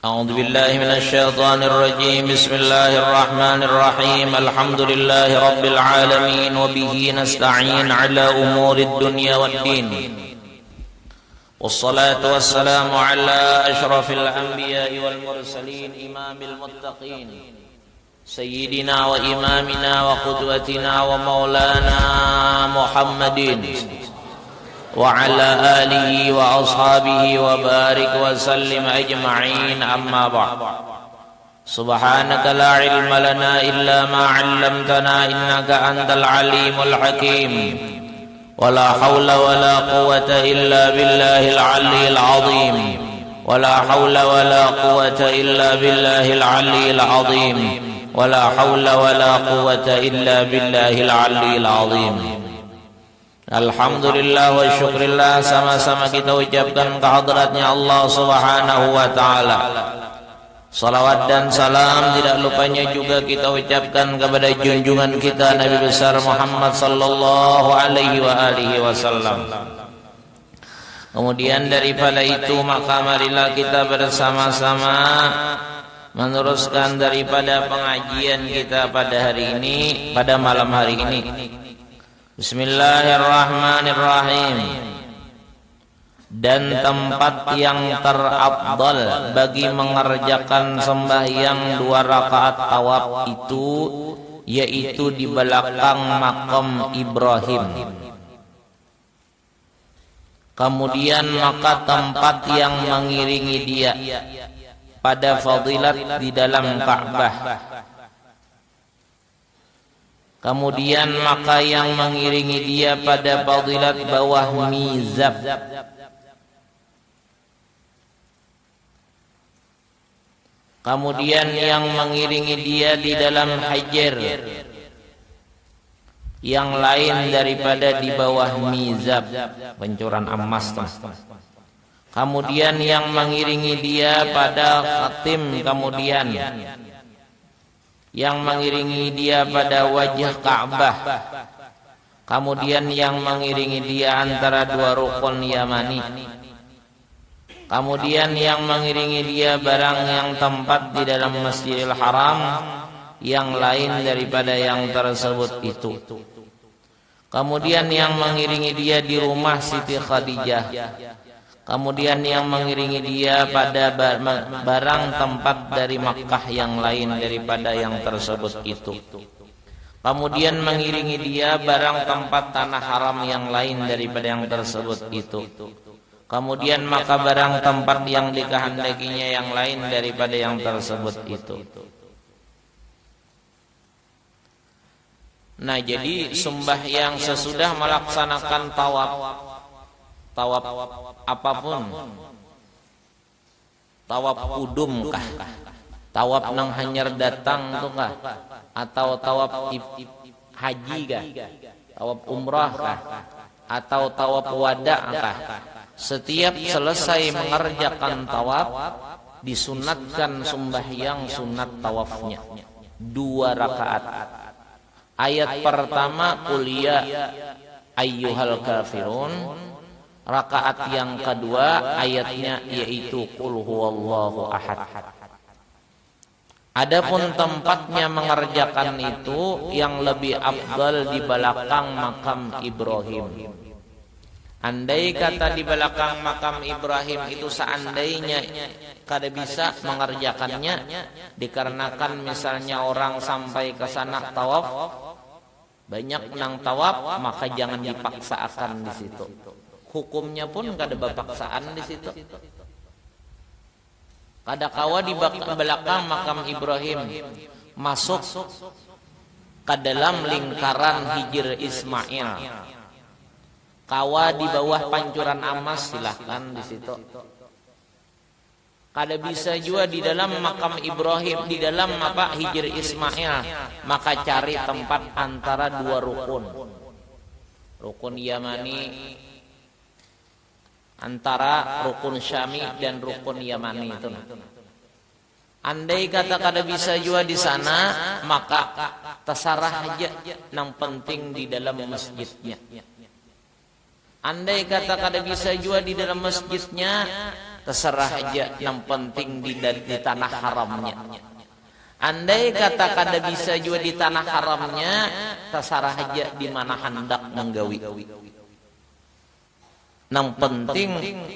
أعوذ بالله من الشيطان الرجيم. بسم الله الرحمن الرحيم. الحمد لله رب العالمين وبه نستعين على أمور الدنيا والدين، والصلاة والسلام على أشرف الأنبياء والمرسلين إمام المتقين سيدنا وإمامنا وقدوتنا ومولانا محمد وعلى آله وأصحابه وبارك وسلم أجمعين. أما بعد، سبحانك لا علم لنا إلا ما علمتنا إنك أنت العليم الحكيم، ولا حول ولا قوة إلا بالله العلي العظيم، ولا حول ولا قوة إلا بالله العلي العظيم، ولا حول ولا قوة إلا بالله العلي العظيم. Alhamdulillah wa syukurillah, sama-sama kita ucapkan kehadratnya Allah subhanahu wa ta'ala. Salawat dan salam tidak lupanya juga kita ucapkan kepada junjungan kita Nabi besar Muhammad sallallahu alaihi wa alihi wasallam. Kemudian daripada itu, maka marilah kita bersama-sama meneruskan daripada pengajian kita pada hari ini, pada malam hari ini. Bismillahirrahmanirrahim. Dan tempat yang terafdal bagi mengerjakan sembahyang 2 rakaat tawaf itu yaitu di belakang makam Ibrahim. Kemudian maka tempat yang mengiringi dia pada fadilat di dalam Ka'bah. Kemudian maka yang mengiringi dia pada fadilat bawah mizab. Kemudian yang mengiringi dia di dalam hajar, yang lain daripada di bawah mizab, pancuran emas. Kemudian yang mengiringi dia pada khatim, kemudian yang mengiringi dia pada wajah Ka'bah, kemudian yang mengiringi dia antara 2 rukun Yamani, kemudian yang mengiringi dia barang yang tempat di dalam Masjidil Haram, yang lain daripada yang tersebut itu. Kemudian yang mengiringi dia di rumah Siti Khadijah, kemudian yang mengiringi dia pada barang tempat dari Makkah yang lain daripada yang tersebut itu. Kemudian mengiringi dia barang tempat tanah haram yang lain daripada yang tersebut itu. Kemudian maka barang tempat yang dikehendakinya yang lain daripada yang tersebut itu. Nah, jadi sembahyang sesudah melaksanakan tawaf apapun, tawaf kudum kah, tawaf nang hanyar datang tuh kah, atau tawaf haji kah, tawaf umrah kah, atau tawaf wada kah, setiap selesai mengerjakan tawaf disunatkan sembahyang sunat tawafnya 2 rakaat. Ayat pertama qul ya ayyuhal kafirun. Rakaat yang kedua ayatnya yaitu qul huwallahu ahad. Adapun tempatnya mengerjakan itu yang lebih afdal di belakang makam Ibrahim. Andai kata di belakang makam Ibrahim itu seandainya kada bisa mengerjakannya, dikarenakan misalnya orang sampai ke sana tawaf, banyak nang tawaf, maka jangan dipaksakan di situ. Hukumnya pun kada bapaksaan di situ. Kada kawa di belakang makam Ibrahim masuk ke dalam lingkaran hijr Ismail. Kawa di bawah pancuran emas, silahkan di situ. Kada bisa juga di dalam makam Ibrahim, di dalam hijr Ismail, maka cari tempat antara 2 rukun. Rukun Yamani, antara rukun Syami dan rukun Yamani itu. Andai kata kada bisa juga di sana, maka terserah aja, yang penting di dalam masjidnya. Andai kata kada bisa juga di dalam masjidnya, terserah aja, yang penting di tanah haramnya. Andai kata kada bisa juga di tanah haramnya, terserah aja di mana hendak menggawi. Yang penting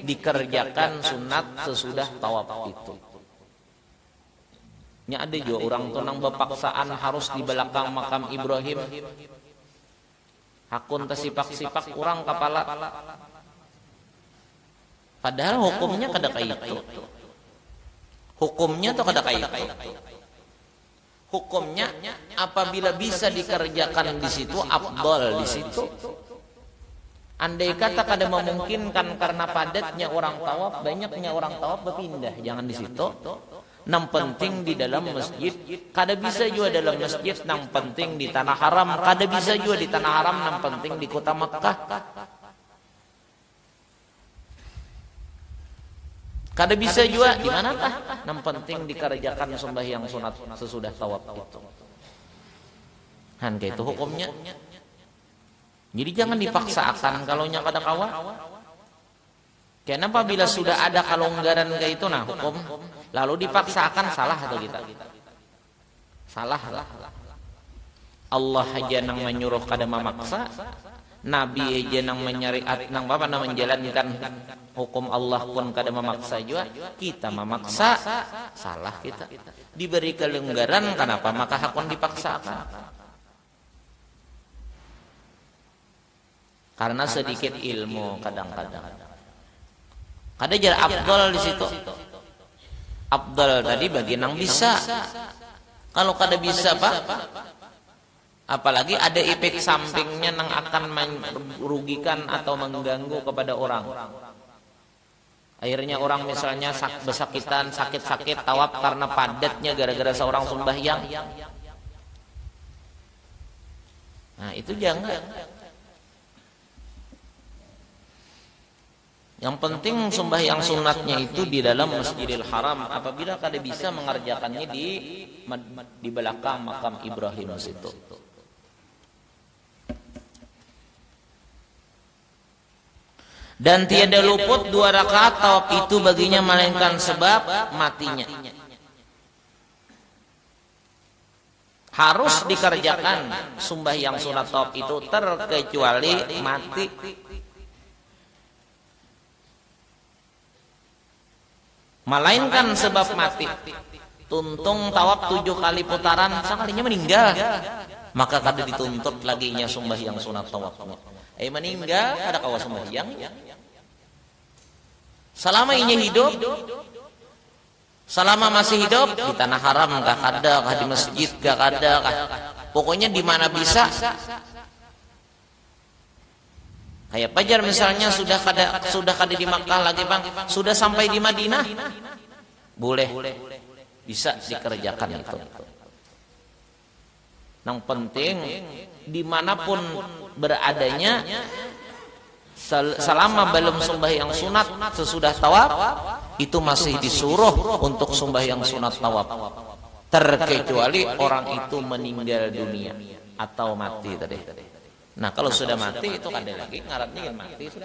dikerjakan sunat sesudah tawaf itu. Nya ada juga orang tunang bepaksaan harus di belakang makam Ibrahim. Hakun tesipak-sipak kurang kepala. Padahal hukumnya kada kayak itu. Hukumnya tuh kada kayak itu. Hukumnya apabila bisa dikerjakan di situ, afdal di situ. Andai kata kada memungkinkan karena padatnya orang tawaf, banyaknya orang tawaf, berpindah, jangan di situ. Yang penting di dalam masjid, kada bisa juga dalam masjid, yang penting di tanah haram, kada bisa juga di tanah haram, yang penting di kota Makkah. Kada bisa juga di manakah? Yang penting dikerjakan sembahyang sunat sesudah tawaf itu. Han kayak itu hukumnya. Jadi jangan dipaksakan kalau nya kada kawa. Kenapa bila sudah ada kelonggaran kayak itu nah hukum, lalu dipaksakan salah atau kita? Salah lah. Allah aja nang menyuruh kada memaksa. Nabi aja nang menyariat nang apa nang menjalankan hukum Allah pun kada memaksa juga, kita memaksa, salah kita. Diberi kelonggaran kenapa maka hakun dipaksakan? Karena sedikit ilmu kadang-kadang. Kada jar afdal di situ. Afdal tadi bagi nang bisa. Kalau kada bisa Pak, apalagi ada efek sampingnya yang akan merugikan atau mengganggu kepada orang. Akhirnya orang misalnya besakitan, sakit-sakit tawaf karena padatnya gara-gara seorang sembahyang. Nah itu jangan. Yang penting sembahyang sunatnya itu di dalam Masjidil Haram. Apabila kada bisa mengerjakannya di belakang makam Ibrahim situ. Dan tiada luput 2 rakaat tawaf itu baginya melainkan sebab matinya. Harus dikerjakan sembahyang sunat tawaf itu terkecuali mati. Melainkan sebab mati. Tuntung tawaf 7 kali putaran, sekalinya meninggal. Maka kada dituntut laginya sembahyang sunat tawafnya. Meninggal ada kawa sembahyang. Selama inya hidup, selama masih hidup di tanah haram kah kada, kah di masjid kah kada, kah pokoknya di mana bisa. Kayak Pajar misalnya sudah kada di Makkah lagi Bang, sudah sampai di Madinah, boleh bisa dikerjakan itu. Yang penting dimanapun beradanya, selama belum sembahyang sunat sesudah tawaf, itu masih disuruh untuk sembahyang sunat tawaf. Terkecuali orang itu meninggal dunia atau mati tadi. Nah kalau sudah mati itu kada lagi ngarannya yang mati sudah.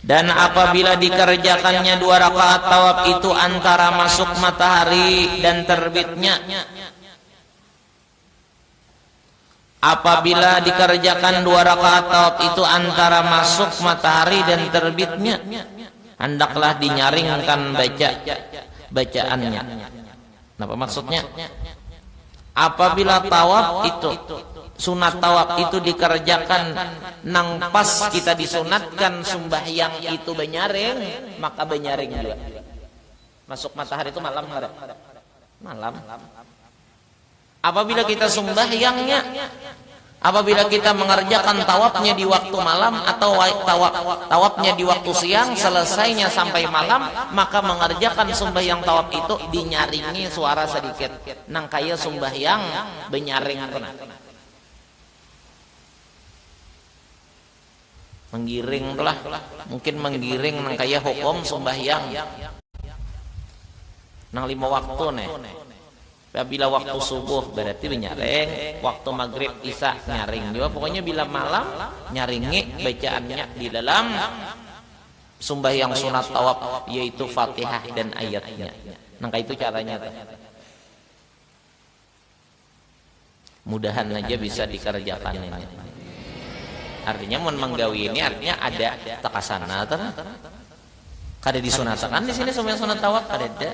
Dan apabila dikerjakannya 2 rakaat tawaf itu antara masuk matahari dan terbitnya. Apabila dikerjakan 2 rakaat tawaf itu antara masuk matahari dan terbitnya, hendaklah dinyaringkan bacaannya. Apa maksudnya? Apabila tawaf itu sunat tawaf itu dikerjakan nang pas kita disunatkan sembahyang itu benyaring, maka benyaring juga. Masuk matahari itu malam enggak? Malam. Apabila kita sembahyangnya, apabila kita mengerjakan tawafnya di waktu malam atau tawafnya di waktu siang, selesainya sampai malam, maka mengerjakan sembahyang tawaf itu dinyaringi suara sedikit. Nang kaya sembahyang benyaring kena. Menggiring lah, mungkin menggiring nang kaya hukum sembahyang nang 5 waktu nih. Bila waktu subuh berarti nyaring, waktu maghrib isya nyaring juga. Pokoknya bila malam nyaringi bacaannya di dalam sembahyang sunat tawaf, yaitu Fatihah dan ayatnya. Nah itu caranya. Mudahan aja bisa dikerjakan ini. Artinya mun menggawi ini artinya ada takasana kada disunatakan di sini sembahyang sunat tawaf ada.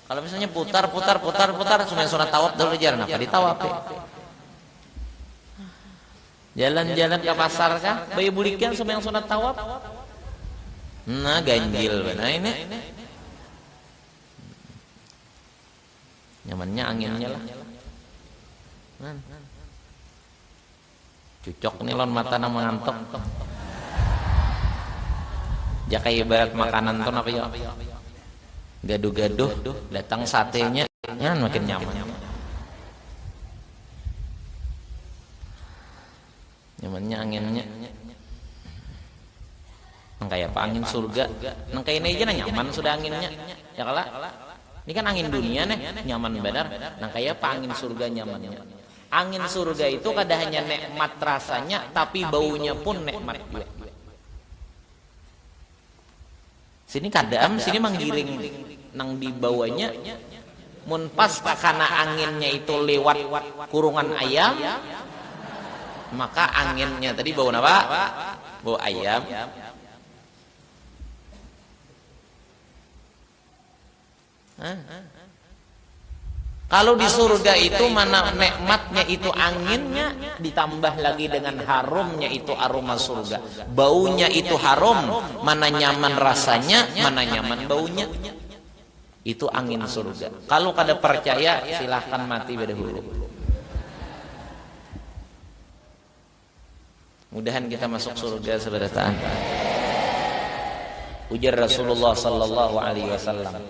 Kalau misalnya putar sembahyang sunat tawaf dulu jalan apa ditawaf. Jalan-jalan ke pasar kah? Bayi bulikan sembahyang sunat tawaf. Nah ganjil. Nah ini nyamannya anginnya lah. Cucok nih lon mata nama ngantuk. Jaka ibarat makanan tuh apa ya? Gaduh-gaduh, datang satenya, makin nyaman. Nyamannya anginnya. Nang kayak apa angin surga? Nang kayak ini aja nyaman sudah anginnya. Ya kala? Ini kan angin dunia nih, nyaman benar. Nang kayak apa angin surga nyamannya? Angin surga itu kada hanya nikmat rasanya, tapi baunya pun nikmat juga. Sini kadam, sini menggiring nang di bawahnya. Mun pas karena anginnya itu lewat kurungan ayam, maka anginnya tadi bau apa? Bau ayam. Kalau di surga itu mana nikmatnya itu anginnya, ditambah lagi dengan harumnya itu aroma surga. Baunya itu harum, mana nyaman rasanya, mana nyaman baunya. Itu angin surga. Kalau kada percaya silahkan mati pada hulu. Mudahan kita masuk surga saudara. Ujar Rasulullah sallallahu alaihi wasallam,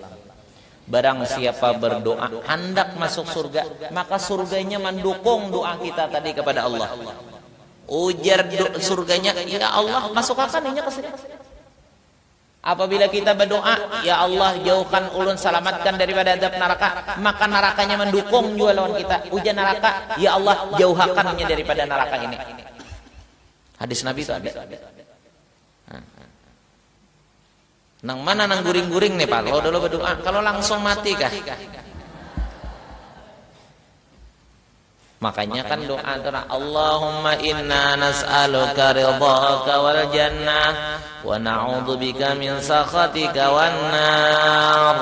barang siapa berdoa hendak masuk surga, maka surganya mendukung doa kita tadi kepada Allah. Ujar surganya, ya Allah masukkan ini ke sini. Apabila kita berdoa, ya Allah jauhkan ulun, selamatkan daripada adab neraka, maka nerakanya mendukung juga lawan kita. Ujar neraka, ya Allah jauhkannya daripada neraka ini. Hadis Nabi itu ada. Nang mana nang guring-guring nih Pak? Kalau dulu berdoa, kalau langsung mati kah? Makanya kan doa antara Allahumma inna nas'aluka ridhaka wal jannah wa na'udzubika min sakhatika wan nar.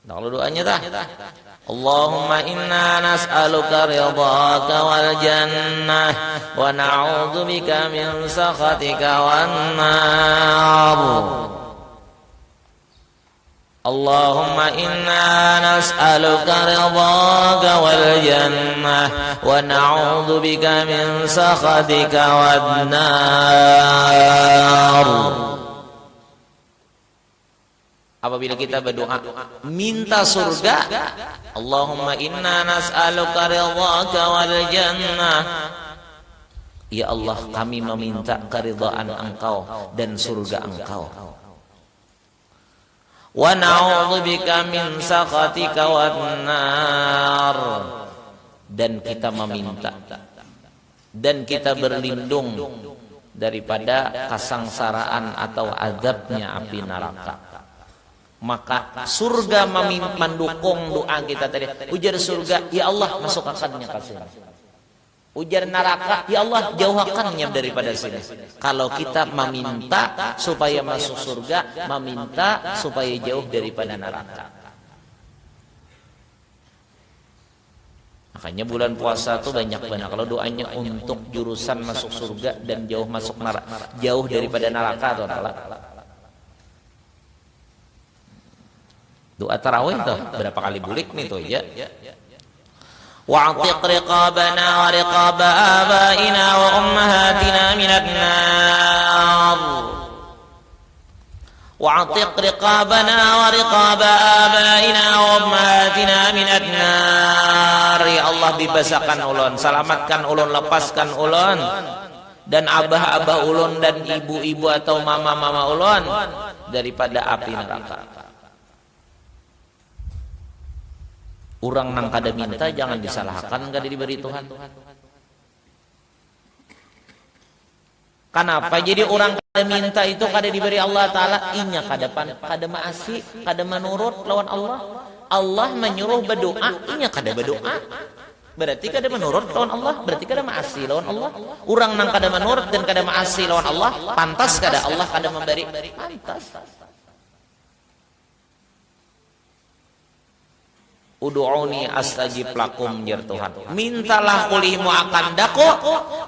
Nah, kalau doanya dah Allahumma inna nas'aluka ridhaka wal jannah wa na'udzubika min sakhatika wan nar. Allahumma inna nas'aluka ridhaka wal jannah wa na'udzubika min sakhatika wan nar. Apabila kita berdoa minta surga, Allahumma inna nas'aluka ridhaka wal jannah, ya Allah kami meminta keridhaan Engkau dan surga Engkau. Wa na'udzubika min sakhatika wan nar, dan kita meminta dan kita berlindung daripada kesengsaraan atau azabnya api neraka. Maka surga mendukung doa kita tadi. Ujar surga, ya Allah masukkannya ke sini. Ujar neraka, ya Allah jauhkannya daripada sini. Kalau kita meminta supaya masuk surga, meminta supaya jauh daripada neraka. Makanya bulan puasa itu banyak banget. Kalau doanya untuk jurusan masuk surga dan jauh masuk neraka, jauh daripada neraka atau doa tarawih tuh berapa kali bulik nih tuh ya. Wa'tiq riqabana wa riqaba abaina wa ummahatina minan nar. Wa'tiq riqabana wa riqaba abaina wa ummahatina minan nar. Ya Allah bibasakan ulun, selamatkan ulun, lepaskan ulun dan abah-abah ulun dan ibu-ibu atau mama-mama ulun daripada api neraka. Urang nang kada minta jangan disalahkan kada diberi Tuhan. Kenapa? Jadi orang kada minta itu kada diberi Allah Ta'ala, inya kada maasi, kada menurut lawan Allah. Allah menyuruh berdoa, inya kada berdoa. Berarti kada menurut lawan Allah, berarti kada maasi lawan Allah. Orang nang kada menurut dan kada maasi lawan Allah, pantas kada Allah kada memberi? Pantas. Ud'uni astajib lakum jar Tuhan. Mintalah kulimu akan daku,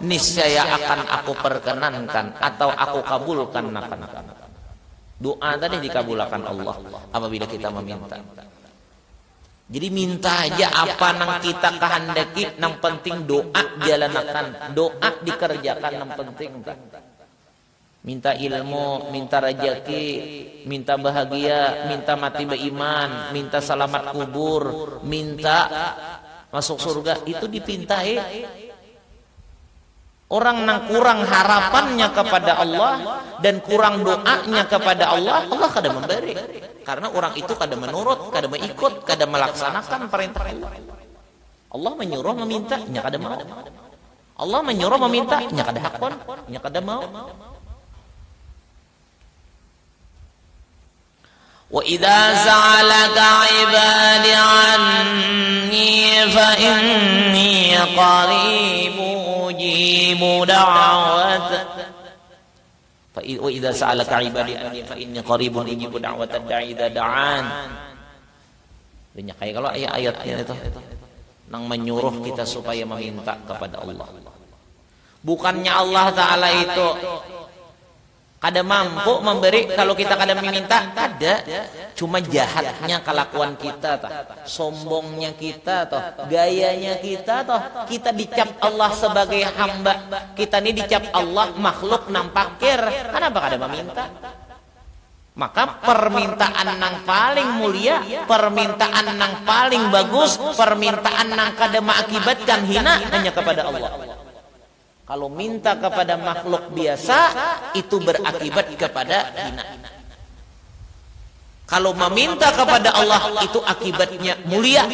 niscaya akan aku perkenankan atau aku kabulkan akan. Doa tadi dikabulkan Allah apabila kita meminta. Jadi minta aja apa nang kita kehendaki, nang penting doa jalanakan, doa dikerjakan nang penting. Minta ilmu, minta rezeki, minta bahagia, minta mati beriman, minta selamat kubur, minta masuk surga, itu dipintai. Orang nang kurang harapannya kepada Allah dan kurang doanya kepada Allah, Allah kada memberi. Karena orang itu kada menurut, kada mengikut, kada melaksanakan perintah Allah. Allah menyuruh meminta, nya kada mau. Allah menyuruh meminta, nya kada hakon, nya kada mau. وَإِذَا سَأَلَكَ عِبَادِي عَنِّي فَإِنِّي قَرِيبٌ أُجِيبُ دَعْوَةَ وَإِذَا سَأَلَكَ عِبَادِي عَنِّي فَإِنِّي قَرِيبٌ أُجِيبُ دَعْوَةَ الدَّاعِ إِذَا دَعَانِ. Banyak kayak kalau ayat-ayatnya itu nang menyuruh kita supaya meminta kepada Allah. Bukannya Allah Ta'ala itu kada mampu memberi kalau kita kada meminta, kada. Cuma jahatnya kelakuan kita toh, sombongnya kita toh, gayanya kita toh. Kita dicap Allah sebagai hamba, kita ini dicap Allah makhluk nang pakir. Kenapa kada meminta? Maka permintaan nang paling mulia, permintaan nang paling bagus, permintaan nang kada mengakibatkan hina hanya kepada Allah. Kalau minta kepada makhluk biasa, itu berakibat kepada hina. Kalau meminta kepada Allah, itu akibatnya mulia.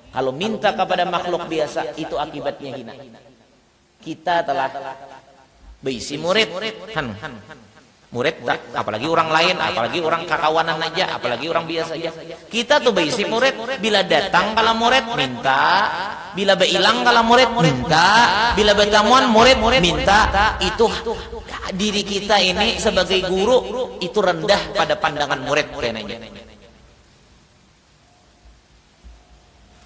Kalau minta kepada makhluk biasa, itu akibatnya hina. Kita telah berisi murid. Murid tak, apalagi orang lain, apalagi orang kakawanan aja, apalagi orang biasa aja. Kita tuh berisi murid, bila datang kalau murid minta, bila berhilang kalau murid minta, bila bertamuan murid minta. Itu diri kita ini sebagai guru itu rendah pada pandangan murid kayaknya.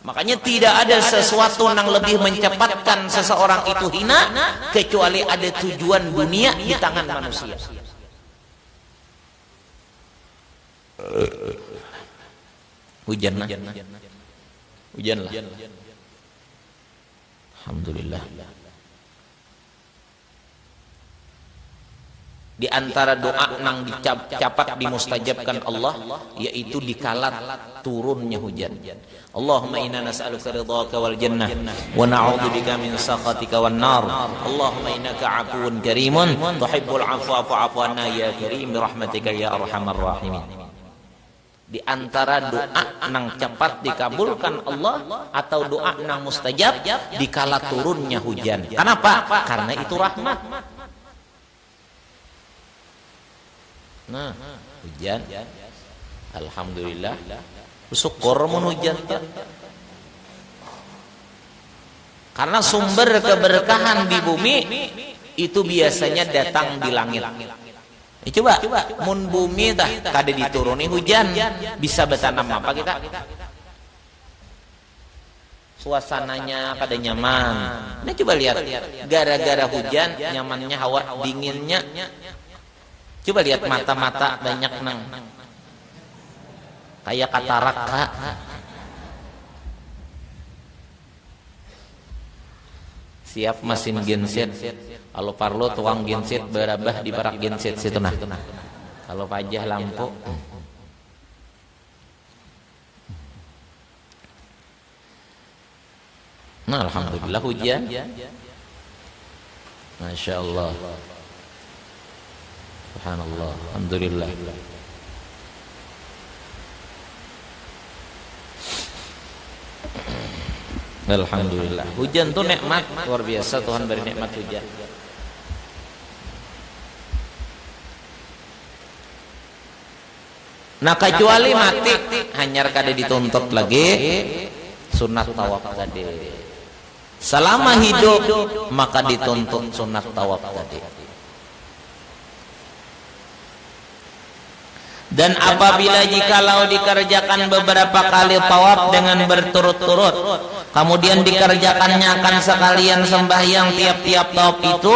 Makanya tidak ada sesuatu yang lebih mencepatkan seseorang itu hina kecuali ada tujuan dunia di tangan manusia. Hujan lah. Alhamdulillah. Di antara doa nang dicapat dimustajabkan Allah yaitu dikala turunnya hujan. Allahumma inna nas'aluka ridhaka wal jannah wa na'udzubika min sakhatika wan nar. Allahumma innaka 'afuwun karimun tuhibbul 'afwa fa'fu 'anna ya karim bi rahmatika ya arhamar rahimin. Di antara doa nang cepat dikabulkan Allah atau doa nang mustajab dikala turunnya hujan. Kenapa? Karena itu rahmat. Nah, hujan. Alhamdulillah. Syukur mun hujan. Karena sumber keberkahan di bumi itu biasanya datang di langit. Coba, mun bumi tah kada dituruni hujan, bisa bertanam apa kita? Suasananya kada nyaman. Nah coba lihat, gara-gara hujan nyamannya hawa dinginnya. Coba lihat mata-mata banyak nang kayak katarak. Siap mesin genset. Kalau parlo tuang genset berabah di barak genset situ nah. Kalau pajah lampu. Nah, alhamdulillah hujan. Masya Allah. Subhanallah. Alhamdulillah. Alhamdulillah. Hujan tuh nikmat luar biasa, Tuhan beri nikmat hujan. Nah kecuali mati hanyar kada dituntut lagi sunat tawaf tadi. Selama hidup maka dituntut sunat tawaf tadi. Dan apabila jikalau dikerjakan beberapa kali tawaf dengan berturut-turut, kemudian dikerjakannya akan sekalian sembahyang tiap-tiap tawaf itu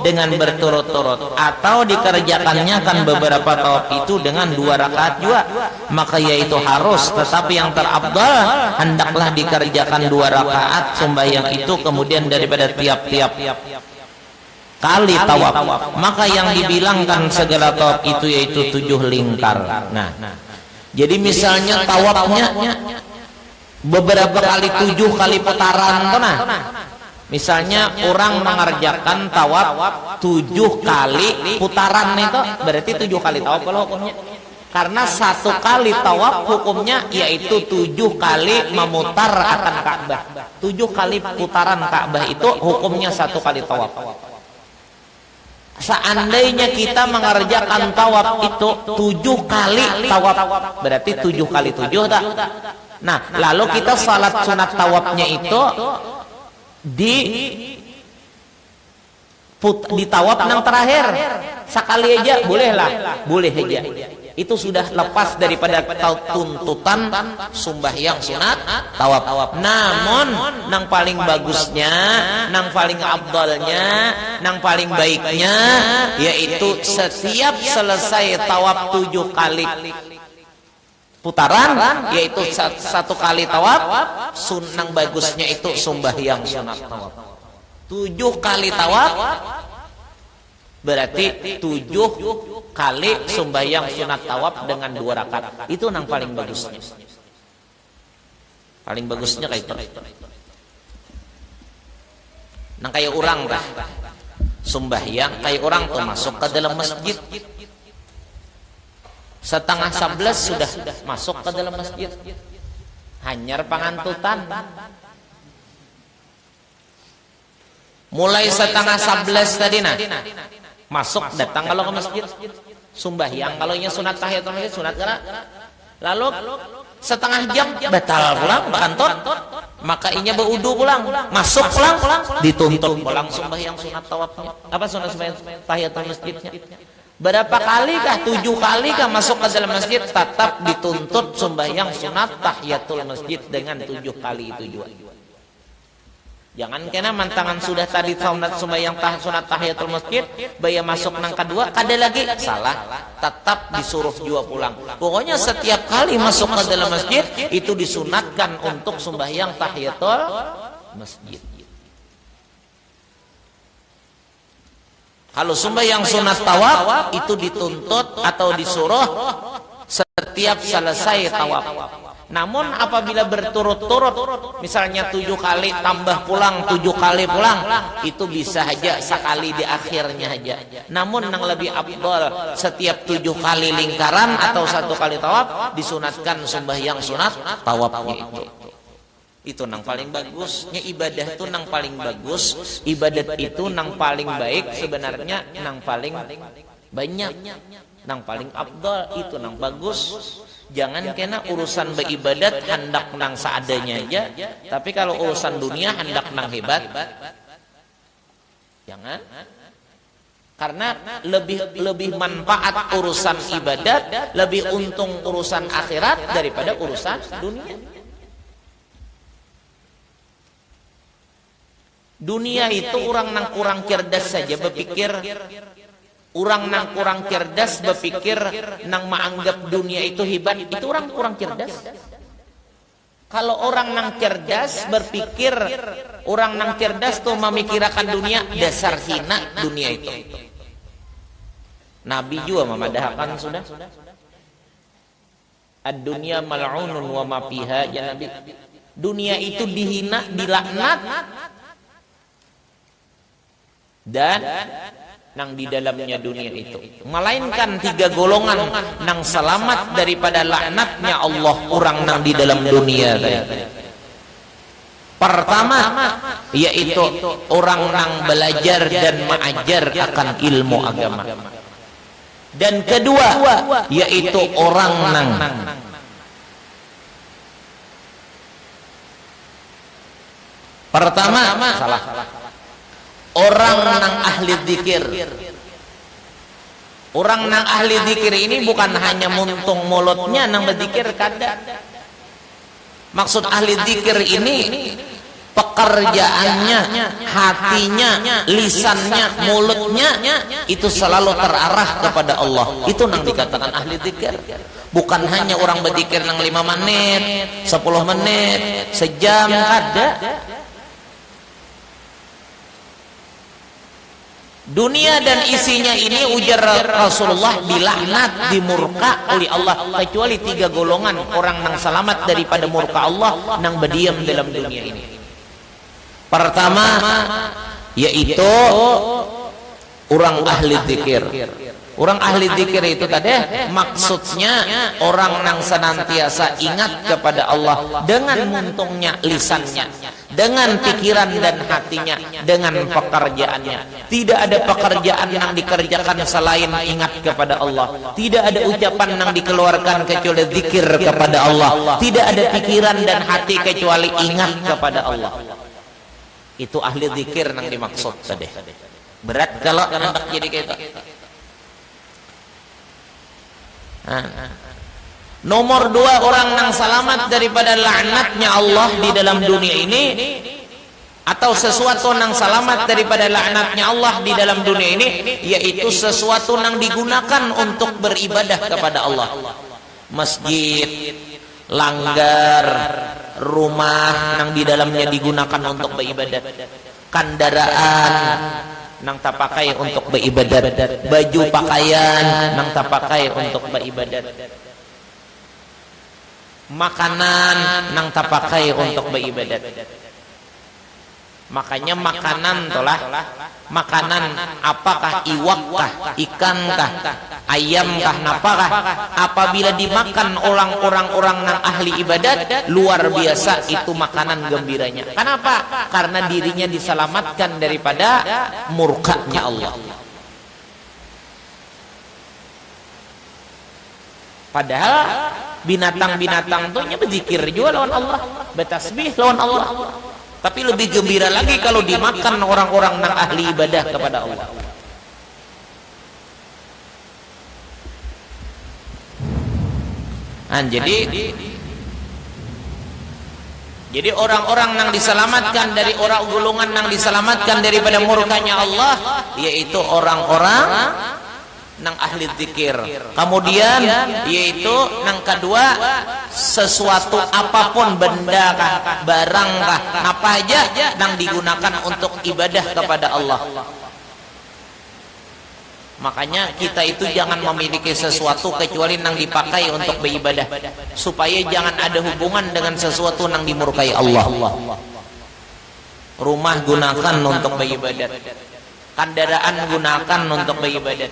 dengan berturut-turut, atau dikerjakannya akan beberapa tawaf itu dengan 2 rakaat juga, maka yaitu harus, tetapi yang terafdal hendaklah dikerjakan 2 rakaat sembahyang itu kemudian daripada tiap-tiap kali tawaf. Maka yang dibilangkan segala tawaf itu yaitu 7 lingkar. Nah, jadi misalnya tawafnya beberapa kali 7 kali putaran tuh nah. Misalnya orang mengerjakan tawaf 7 kali putaran itu berarti 7 kali tawaf kalau hukumnya. Karena 1 kali tawaf hukumnya yaitu 7 kali memutar akan Ka'bah. 7 kali putaran Ka'bah itu hukumnya 1 kali tawaf. Seandainya kita mengerjakan tawaf itu 7 kali tawaf, berarti 7 kali 7 tak? Nah, lalu kita salat sunat tawafnya itu di tawaf yang terakhir sekali aja bolehlah, boleh aja. Itu sudah lepas daripada tuntutan sembahyang sunat tawaf. Namun nang paling bagusnya, nang paling abdalnya, nang paling baiknya yaitu setiap selesai tawaf 7 kali putaran, yaitu 1 kali tawaf, nang bagusnya itu sembahyang sunat tawaf. 7 kali tawaf berarti 7 kali sembahyang sunat tawaf dengan 2 rakaat. Itu nang paling bagusnya. Paling bagusnya kayak itu. Nang kayak orang dah sembahyang kayak orang tuh masuk ke dalam masjid. Setengah 11 sudah masuk ke dalam masjid. Hanyar pangantutan. Mulai setengah 11 tadi nah. Masuk datang kalau ke masjid sembahyang, kalau nya sunat tahiyatul masjid sunat kala, lalu setengah jam batal pulang kantor, maka inya berwudu pulang, masuk pulang dituntut pulang sembahyang sunat tawafnya, apa sunat sembahyang tahiyatul masjidnya. Berapa kali kah? 7 kali kah masuk ke dalam masjid, tetap dituntut sembahyang sunat tahiyatul masjid dengan 7 kali itu juga. Jangan kena mantangan sudah tadi sunat sembahyang sunat tahiyatul masjid, baya masuk nang kedua, kada lagi salah, tetap disuruh juga pulang. Pokoknya setiap kali masuk ke dalam masjid itu disunatkan untuk sembahyang tahiyatul masjid. Kalau sembahyang sunat tawaf itu dituntut atau disuruh setiap selesai tawaf. Namun apabila berturut-turut, misalnya 7 kali tambah pulang, 7 kali pulang, itu bisa saja sekali di akhirnya aja. Namun yang lebih afdal setiap 7 kali lingkaran atau 1 kali tawaf disunatkan sembahyang sunat tawafnya itu. Itu nang paling bagusnya ibadah itu nang paling bagus, ibadat itu nang paling baik sebenarnya nang paling banyak, nang paling afdal itu nang bagus. Jangan kena urusan beribadat hendak nang seadanya aja, tapi kalau urusan dunia hendak nang hebat. Jangan. Karena lebih manfaat urusan ibadat, lebih untung urusan akhirat daripada urusan dunia. Dunia itu orang nang kurang cerdas saja berpikir. Orang nang kurang cerdas berpikir nang menganggap dunia itu hebat, itu orang kurang cerdas. Kalau orang nang cerdas berpikir, orang nang cerdas tuh memikirkan dunia, dasar hina dunia itu. Nabi juga memadahkan sudah. Ad-dunya mal'unun wa ma fiha, ya Nabi. Dunia itu dihina, dilaknat. Dan nang di dalamnya dunia itu, melainkan 3 golongan nang selamat daripada laknatnya Allah orang nang di dalam dunia tadi. Pertama yaitu orang nang belajar dan mengajar akan ilmu agama. Dan kedua yaitu orang nang pertama salah orang nang ahli dzikir. Orang nang ahli dzikir ini bukan hanya muntung mulutnya nang berzikir kada. Maksud ahli dzikir ini pekerjaannya, hatinya, lisannya, mulutnya itu selalu terarah kepada Allah. Itu nang dikatakan ahli dzikir. Bukan hanya orang berzikir nang 5 menit, 10 menit, sejam kada. Dunia dan isinya ini ujar Rasulullah dilaknat, dimurka oleh Allah, kecuali 3 golongan orang nang selamat daripada murka Allah nang berdiam dalam dunia ini. Pertama yaitu orang ahli dzikir. Orang ahli dzikir itu tadi maksudnya orang nang senantiasa ingat kepada Allah dengan muntungnya lisannya, dengan pikiran dan hatinya, dengan pekerjaannya. Tidak ada pekerjaan yang dikerjakan selain ingat kepada Allah. Tidak ada ucapan yang dikeluarkan kecuali zikir kepada Allah. Tidak ada pikiran dan hati kecuali ingat kepada Allah. Itu ahli zikir yang dimaksud tadi. Berat kalau hendak jadi kita. Nomor 2 orang yang selamat daripada laknatnya Allah di dalam dunia ini, atau sesuatu yang selamat daripada laknatnya Allah di dalam dunia ini, yaitu sesuatu yang digunakan untuk beribadah kepada Allah. Masjid, langgar, rumah yang di dalamnya digunakan untuk beribadat, kendaraan nang tak pakai untuk beribadat, baju pakaian nang tak pakai untuk beribadat, makanan nang tak pakai untuk beribadat. Makanya makanan tolah, makanan apakah, iwakkah, ikankah, ayamkah, napakah, apabila dimakan orang-orang nang ahli ibadat, luar biasa itu makanan gembiranya. Kenapa? Karena dirinya diselamatkan daripada murkanya Allah. Padahal binatang-binatang tuh nya berzikir juga lawan Allah, bertasbih lawan Allah. Tapi lebih gembira lagi kalau dimakan orang-orang yang ahli ibadah kepada Allah. Jadi orang-orang yang diselamatkan dari orang golongan yang diselamatkan daripada murkanya Allah, yaitu orang-orang nang ahli zikir. Kemudian yaitu nang kedua, sesuatu apapun, benda kah, barang kah, apa aja nang digunakan untuk ibadah kepada Allah. Makanya kita itu jangan memiliki sesuatu kecuali nang dipakai untuk beribadah, supaya jangan ada hubungan dengan sesuatu nang dimurkai Allah. Rumah gunakan untuk beribadat, kendaraan gunakan untuk beribadat.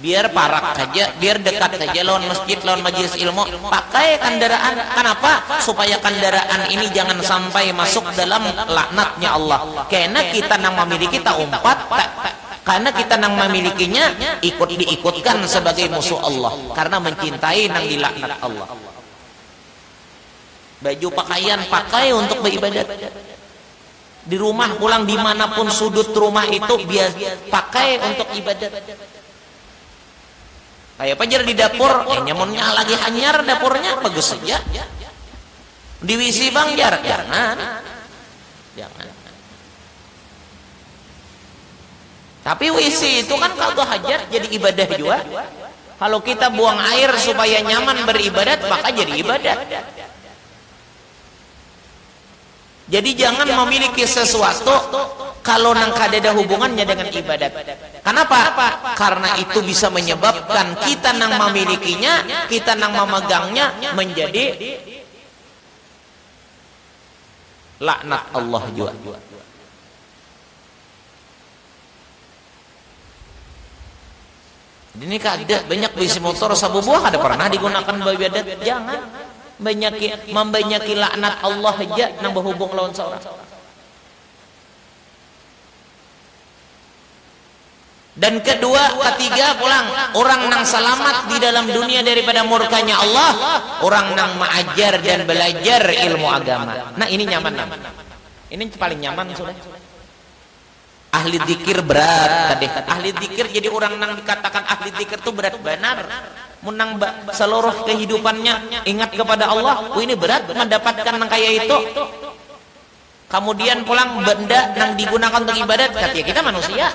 Biar parak saja, biar dekat saja lawan masjid, lawan majelis ilmu, pakai kendaraan. Kenapa? Supaya kendaraan ini jangan sampai masuk dalam laknatnya Allah. Karena kita nang memiliki tak umpat, karena kita nang memilikinya diikutkan sebagai musuh Allah, karena mencintai nang dilaknat Allah. Baju pakaian pakai untuk beribadat. Di rumah pulang dimanapun sudut rumah itu biar pakai untuk ibadat. Kayak pajar di dapur, nyamunnya lagi hanyar dapurnya, bagus saja. Di WC bang jar, jangan. Tapi WC itu kan kalau hajat jadi ibadah juga. Kalau kita buang air supaya nyaman beribadat, maka jadi ibadat. Jadi jangan memiliki sesuatu kalau nang kada ada hubungannya dengan ibadat. Kenapa? Karena itu bisa menyebabkan kita nang memilikinya, kita nang memegangnya menjadi laknat Allah juga. Ini kada banyak bisi motor sabu buah kada pernah digunakan beribadat. Jangan. membanyaki laknat Allah aja nang berhubung lawan seorang. Dan kedua, ketiga pulang orang nang selamat di dalam dunia daripada murkanya Allah, orang nang mengajar dan belajar ilmu agama. Nah ini nyaman. Ini paling nyaman sudah. Ahli zikir berat tadi. Ahli zikir jadi orang nang dikatakan ahli zikir itu berat benar. Menang seluruh kehidupannya ingat kepada Allah. Ini berat mendapatkan nang kayak itu. Kemudian pulang benda nang digunakan untuk ibadat, katanya kita manusia.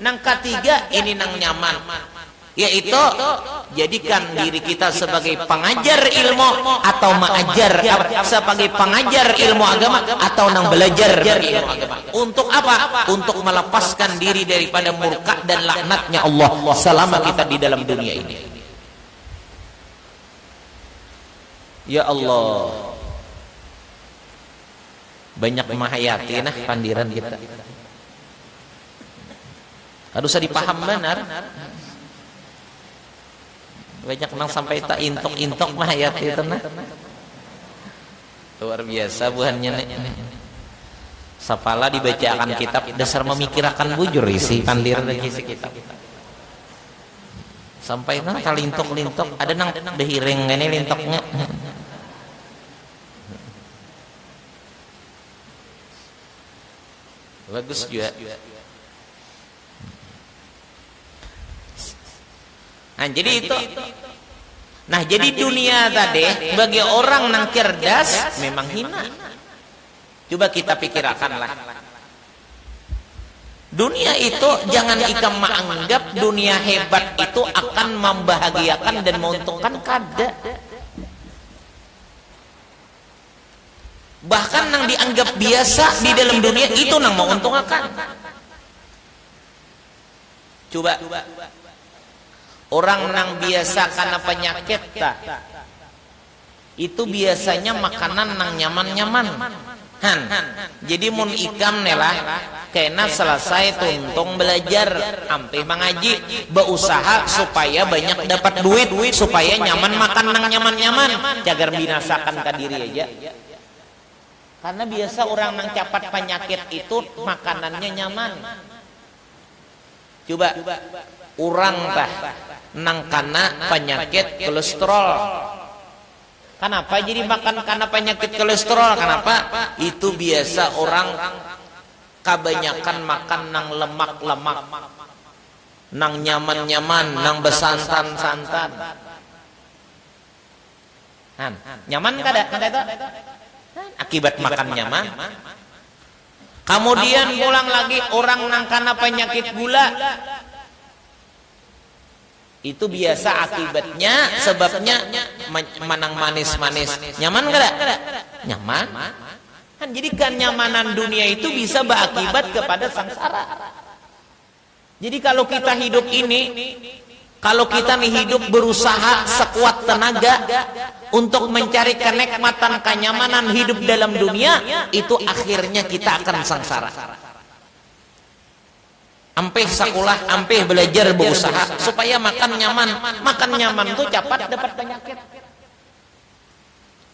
Nang ketiga ini nang nyaman, yaitu jadikan diri kita sebagai pengajar ilmu atau mengajar sebagai pengajar ilmu agama atau nang belajar dari ilmu agama. Untuk apa? Untuk melepaskan diri daripada murka dan laknatnya Allah selama kita di dalam dunia ini. Ya Allah, banyak menghayati nah pandiran kita. Harus dipaham benar. Banyak orang sampai tak intok mah ayat itu nah. Luar biasa buhannya nih. Sapala dibacakan kitab dasar memikirkan bujur isi pandir dan isi kitab. Sampai nang lintok ada nang dehiring ini lintoknya. Bagus juga. Nah, jadi itu. Nah, jadi dunia tadi bagi orang nang cerdas memang hina. Coba kita pikirkanlah. Dunia itu jangan ikam menganggap dunia hebat itu akan membahagiakan dan menguntungkan, kada. Bahkan nang dianggap biasa di dalam dunia itu nang menguntungkan. Coba orang nang biasa karena penyakit itu biasanya makanan nang nyaman-nyaman. Jadi mun ikam nelah kena selesai tuntung belajar ampih mengaji berusaha supaya banyak dapat duit supaya nyaman makan nang nyaman-nyaman jagar binasakan ke diri aja. Karena biasa orang nang capat penyakit itu makanannya nyaman. Coba orang nang kana penyakit kolesterol. Kenapa jadi makan karena penyakit kolesterol? Kenapa? Itu biasa orang kebanyakan makan nang lemak-lemak, nang nyaman-nyaman, nang besantan-santan. Nyaman kada? Akibat makan nyaman. Kemudian pulang lagi orang nang kana penyakit gula. Itu biasa akibatnya sebabnya manang manis-manis. Nyaman kada? Nyaman. Kan jadi kenyamanan dunia itu bisa berakibat kepada sengsara. Jadi kalau kita hidup ini, kalau kita nih hidup berusaha sekuat tenaga untuk mencari kenikmatan kenyamanan hidup dalam dunia, itu akhirnya kita akan sengsara. Ampih sekolah, ampih belajar berusaha supaya makan nyaman tuh cepat dapat penyakit.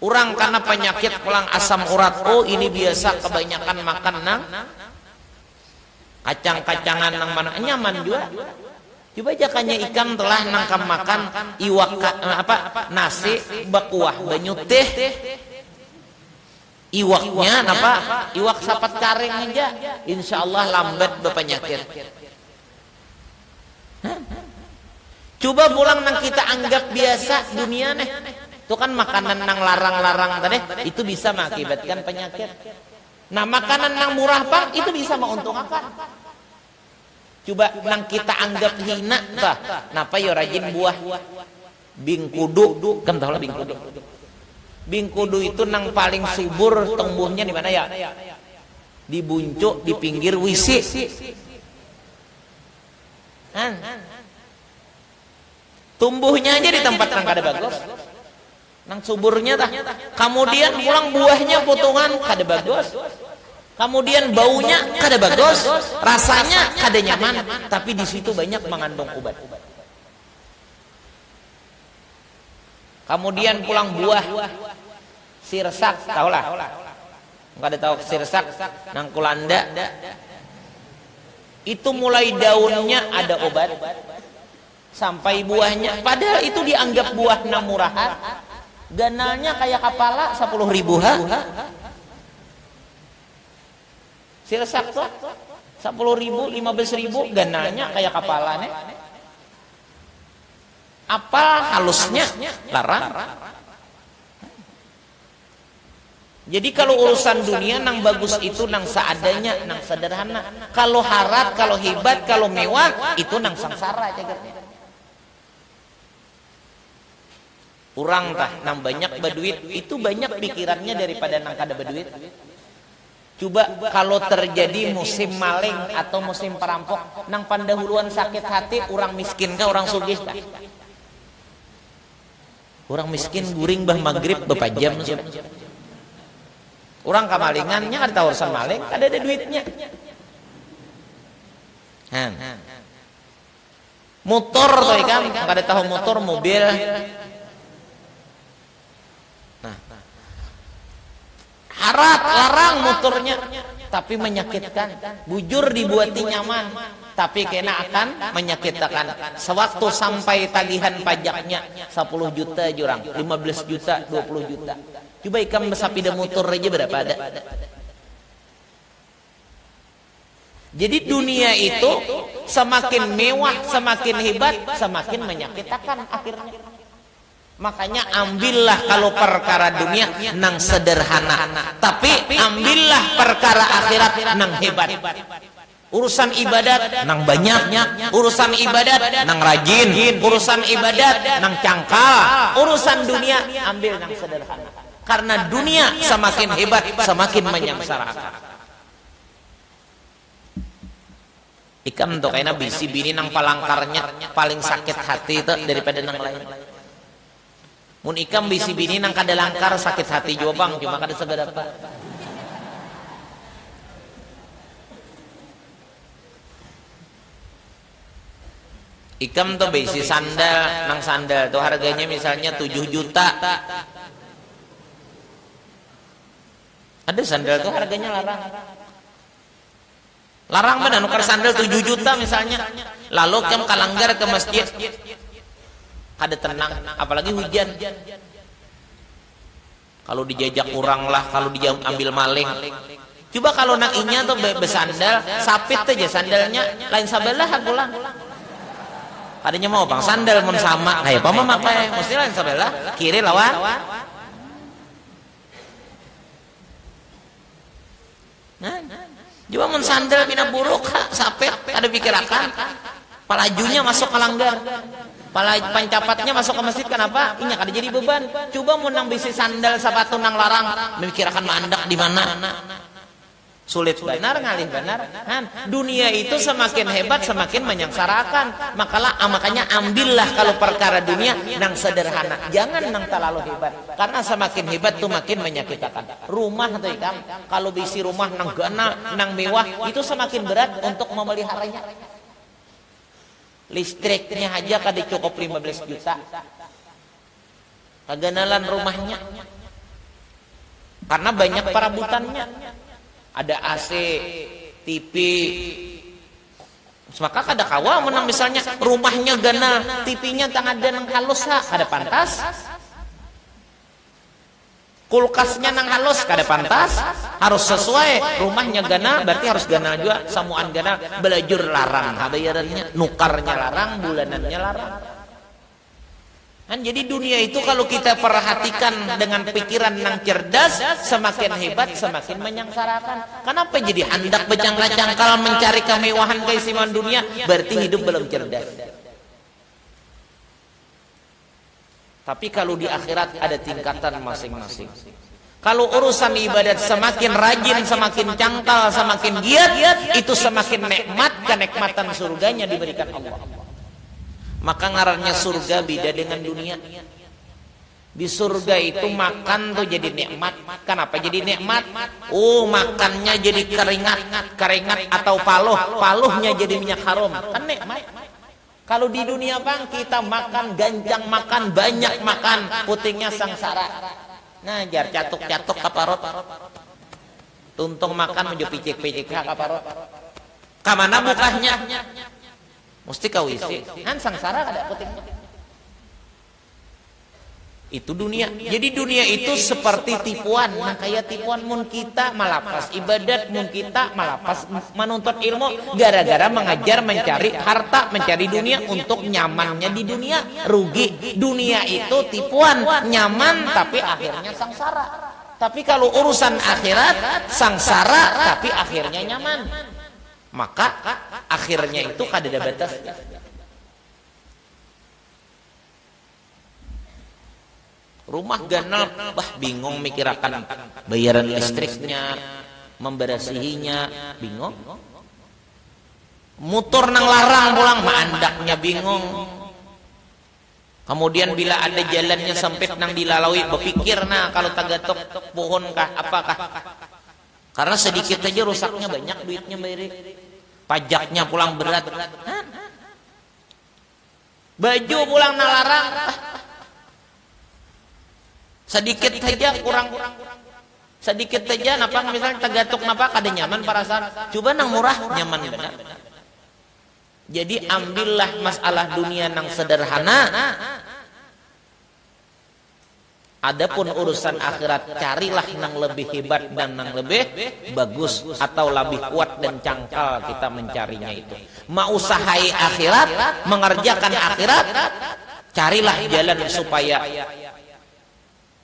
Orang karena penyakit pulang asam urat, oh ini biasa kebanyakan makan nang kacang-kacangan nang mana nyaman juga. Coba jakanya ikan telah nangkam makan iwak nasi bakuah banyu teh. Iwaknya apa? Iwak sapat karing aja, insya Allah lambat berpenyakit. Coba pulang nang kita anggap biasa dunia nih, itu kan makanan nang larang-larang tadi, itu bisa mengakibatkan penyakit. Nah makanan nang murah pak itu bisa menguntungkan. Coba nang kita anggap hina, napa yo rajin buah bingkudu, kan tahu lah bingkudu. Bingkudu itu nang paling subur tumbuhnya di mana ya? Di buncuk, di pinggir wisi. Tumbuhnya aja di tempat nang kada bagus. Nang suburnya tah. Kemudian pulang buahnya potongan kada bagus. Kemudian baunya kada bagus, rasanya kada nyaman, tapi di situ banyak mengandung obat. Kemudian pulang buah sirsak, tahulah. Enggak ada tahu sirsak, nang kulanda. Itu mulai daunnya ada obat sampai buahnya. Padahal itu dianggap buah murahan. Ganalnya kayak kepala 10.000 ha. Sirsak tuh 10.000, 15.000, ganalnya kayak kepala nih. Apa halusnya larang. Jadi kalau urusan dunia nang bagus itu nang seadanya, nang sederhana. Kalau harat, kalau hebat, kalau mewah itu nang sangsara cagernya. Urang tah nang banyak berduit itu banyak pikirannya daripada nang kada berduit. Coba kalau terjadi musim maling atau musim perampok, nang pandahuluan sakit hati orang miskin kah orang sugih kah? Orang miskin guring bah maghrib bepajam. Orang kamalingannya ada tahu urusan maling, ada duitnya. Motor tuh kan, kada tahu motor, mobil. Nah, harat larang motornya, tapi menyakitkan. Bujur dibuati nyaman, tapi kena akan menyakitkan. Sewaktu sampai tagihan pajaknya 10 juta jurang, 15 juta, 20 juta. Coba ikam bersapida motor aja berapa ada. Jadi dunia itu semakin mewah, semakin hebat, semakin menyakitkan akhirnya. Makanya ambillah kalau perkara dunia nang sederhana, tapi ambillah perkara akhirat nang hebat. Urusan ibadat nang banyak, urusan ibadat nang rajin, urusan ibadat nang cangkal, urusan dunia ambil nang sederhana. Karena dunia semakin hebat, semakin menyengsarakan. Ikam tuh kayaknya bisi bini nang palangkarnya paling sakit hati itu daripada nang lain. Mun ikam bisi bini nang kada langkar sakit hati juga bang, cuma kada seberapa. Ikam tuh bisi sandal, nang sandal tuh harganya misalnya 7 juta. Ada sandal tuh harganya larang. Larang benar nukar sandal 7 juta misalnya. Lalu kam kalanggar ke masjid. Kada tenang, apalagi hujan. Kalau dijajak kurang lah, kalau diambil maling. Coba kalau nak inya tuh besandal, sapit aja sandalnya, lain sabelah pulang. Kadanya mau bang sandal mun sama, kayak apa mah pakai, mesti lain sabelah, kiri lawan. Nah, juga mun sandal bina buruk, sapit, ada pikirakan, palajunya masuk ke langgar. Pala pancapatnya masuk ke masjid kenapa? Inya kada jadi beban. Coba mun nang bisi sandal sepatu nang larang, memikirkan mandak di mana. Sulit benar ngalih benar. Dunia itu semakin hebat semakin menyengsarakan. Makanya ambillah kalau perkara dunia nang sederhana. Jangan nang terlalu hebat. Karena semakin hebat tuh makin menyakitkan. Rumah tuh ikam, kalau bisi rumah nang gana, nang mewah, itu semakin berat untuk memeliharanya. Listriknya aja kada cukup 15 juta. Kaganalan rumahnya. Karena banyak perabotannya. Ada AC, TV. Maka kada kawa menang misalnya rumahnya ganal, TV-nya tang ada nang halus kada pantas. Kulkasnya nang halus kada pantas, harus sesuai. Rumahnya ganal berarti harus ganal juga, samuan ganal. Belajur larang, bayarannya nukarnya larang, bulanannya larang. Kan jadi dunia itu kalau kita perhatikan dengan pikiran nang cerdas, semakin hebat semakin menyengsarakan. Kenapa jadi hendak becangkal mencari kemewahan keistimewaan dunia? Berarti hidup belum cerdas. Tapi kalau di akhirat ada tingkatan masing-masing. Kalau urusan ibadat semakin rajin, semakin cangkal, semakin giat, itu semakin nikmat, kenikmatan surganya diberikan Allah. Maka ngarannya surga beda dengan dunia. Di surga itu makan tuh jadi nikmat. Kenapa jadi nikmat? Oh, makannya jadi keringat atau paluhnya jadi minyak harum. Kan nikmat. Kalau di dunia bang kita makan ganjang makan banyak makan putingnya sangsara. Nah jar catuk-catuk kaparot. Tuntung makan menuju picik-picik kaparot. Kamana bukahnya? Mesti kau isi. Kan sangsara ada putingnya. Itu dunia. Jadi dunia itu seperti tipuan. Nah kayak tipuan mun kita malapas ibadat, mun kita malapas menuntut ilmu gara-gara mengajar mencari harta, mencari dunia untuk nyamannya di dunia. Rugi. Dunia itu tipuan, nyaman tapi akhirnya sangsara. Tapi kalau urusan akhirat sangsara tapi akhirnya nyaman. Maka akhirnya itu kadada batasnya. Rumah ganal, bah bingung mikirakan bayaran listriknya, memberasihinya, bingung. Motor nang larang pulang, mandaknya bingung. Kemudian bila ada jalannya sempit nang dilalui, berpikir nah kalau tagatok pohon kah, apakah? Karena sedikit aja rusaknya banyak duitnya bayar. Pajaknya pulang berat. Baju pulang nang larang. Sedikit saja kurang sedikit saja napa misalnya tagatuk napa kada nyaman perasaan coba nang murah nyaman benar. Jadi ambillah masalah dunia nang sederhana, adapun urusan akhirat carilah nang lebih hebat dan nang lebih bagus atau lebih kuat dan cangkal kita mencarinya itu. Mau usahai akhirat, mengerjakan akhirat, carilah jalan supaya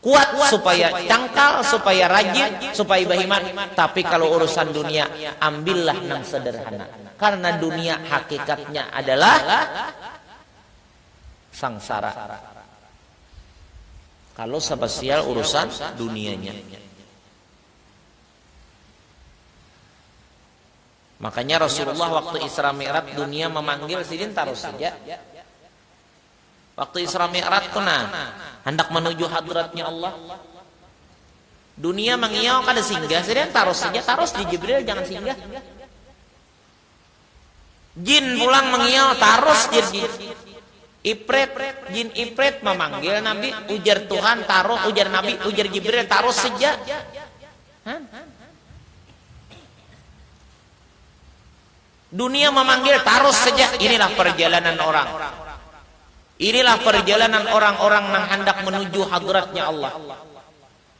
kuat, supaya cangkal, supaya rajin, supaya bahiman. Tapi kalau urusan dunia, ambillah nang sederhana. Karena dunia hakikatnya adalah sangsara. Kalau spesial urusan dunianya. Makanya Rasulullah waktu Isra Mi'raj dunia memanggil sidin taruh saja. Waktu Isra Mi'raj kena hendak menuju hadratnya Allah. Dunia mengiau kada singgah, sedang taruh saja, taruh di Jibril jangan singgah. Jin pulang mengiau, taruh di Ifrit, jin Ifrit memanggil Nabi, ujar Tuhan taruh, ujar Nabi, ujar Jibril taruh saja. Dunia memanggil taruh saja. Inilah perjalanan orang. Inilah perjalanan orang-orang yang hendak menuju hadratnya Allah.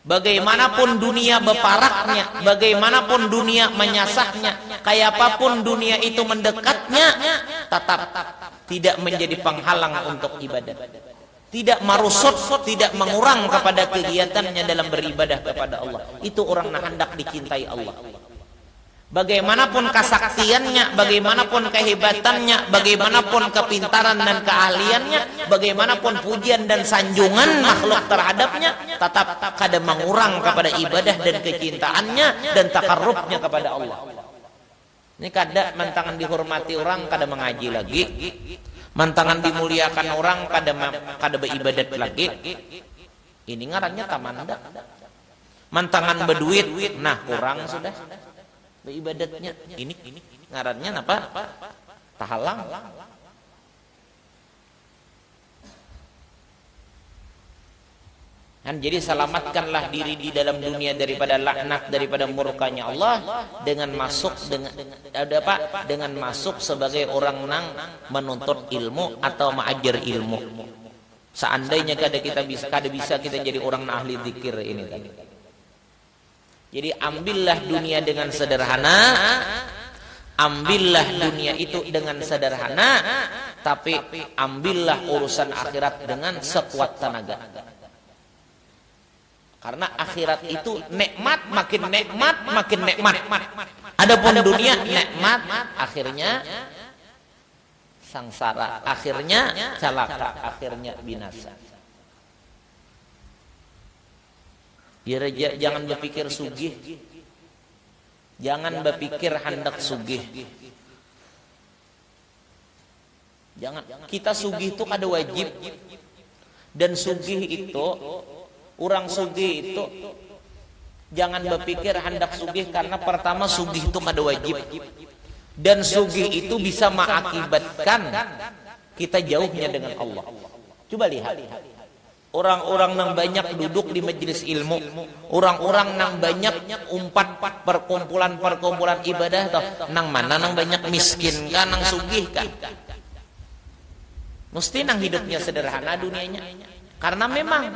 Bagaimanapun dunia beparaknya, bagaimanapun dunia menyasahnya, kayak apapun dunia itu mendekatnya, tetap tidak menjadi penghalang untuk ibadah. Tidak merusut, tidak mengurang kepada kegiatannya dalam beribadah kepada Allah. Itu orang yang hendak dicintai Allah. Bagaimanapun kesaktiannya, bagaimanapun kehebatannya, bagaimanapun kepintaran dan keahliannya, bagaimanapun pujian dan sanjungan makhluk terhadapnya, tetap kada mengurang kepada ibadah dan kecintaannya dan takarrubnya kepada Allah. Ini kada mantangan dihormati orang, kada mengaji lagi. Mantangan dimuliakan orang, kada beribadat lagi. Ini ngarannya tamanda. Mantangan berduit, nah kurang sudah. Beribadatnya ini ngarannya apa? Tahalang. Kan jadi selamatkanlah diri di dalam dunia daripada laknat, daripada murkanya Allah dengan masuk dengan masuk sebagai orang nang menuntut ilmu atau mengajar ilmu. Seandainya kada bisa kita jadi orang ahli zikir ini tadi. Jadi ambillah dunia dengan sederhana, ambillah dunia itu dengan sederhana, tapi ambillah urusan akhirat dengan sekuat tenaga. Karena akhirat itu nikmat, makin nikmat. Adapun dunia nikmat, akhirnya sangsara, akhirnya celaka, akhirnya binasa. Jangan berpikir sugih, jangan berpikir hendak sugih. Jangan, kita sugih itu kada wajib. Dan sugih itu, orang sugih itu jangan berpikir hendak sugih, karena pertama sugih itu kada wajib. Dan sugih itu bisa mengakibatkan kita jauhnya dengan Allah. Coba lihat. Orang-orang yang banyak duduk di majelis ilmu, orang-orang yang banyak umpat perkumpulan-perkumpulan ibadah, toh nang mana nang banyak miskin kan, nang sugih kan. Mesti nang hidupnya sederhana dunianya. Karena memang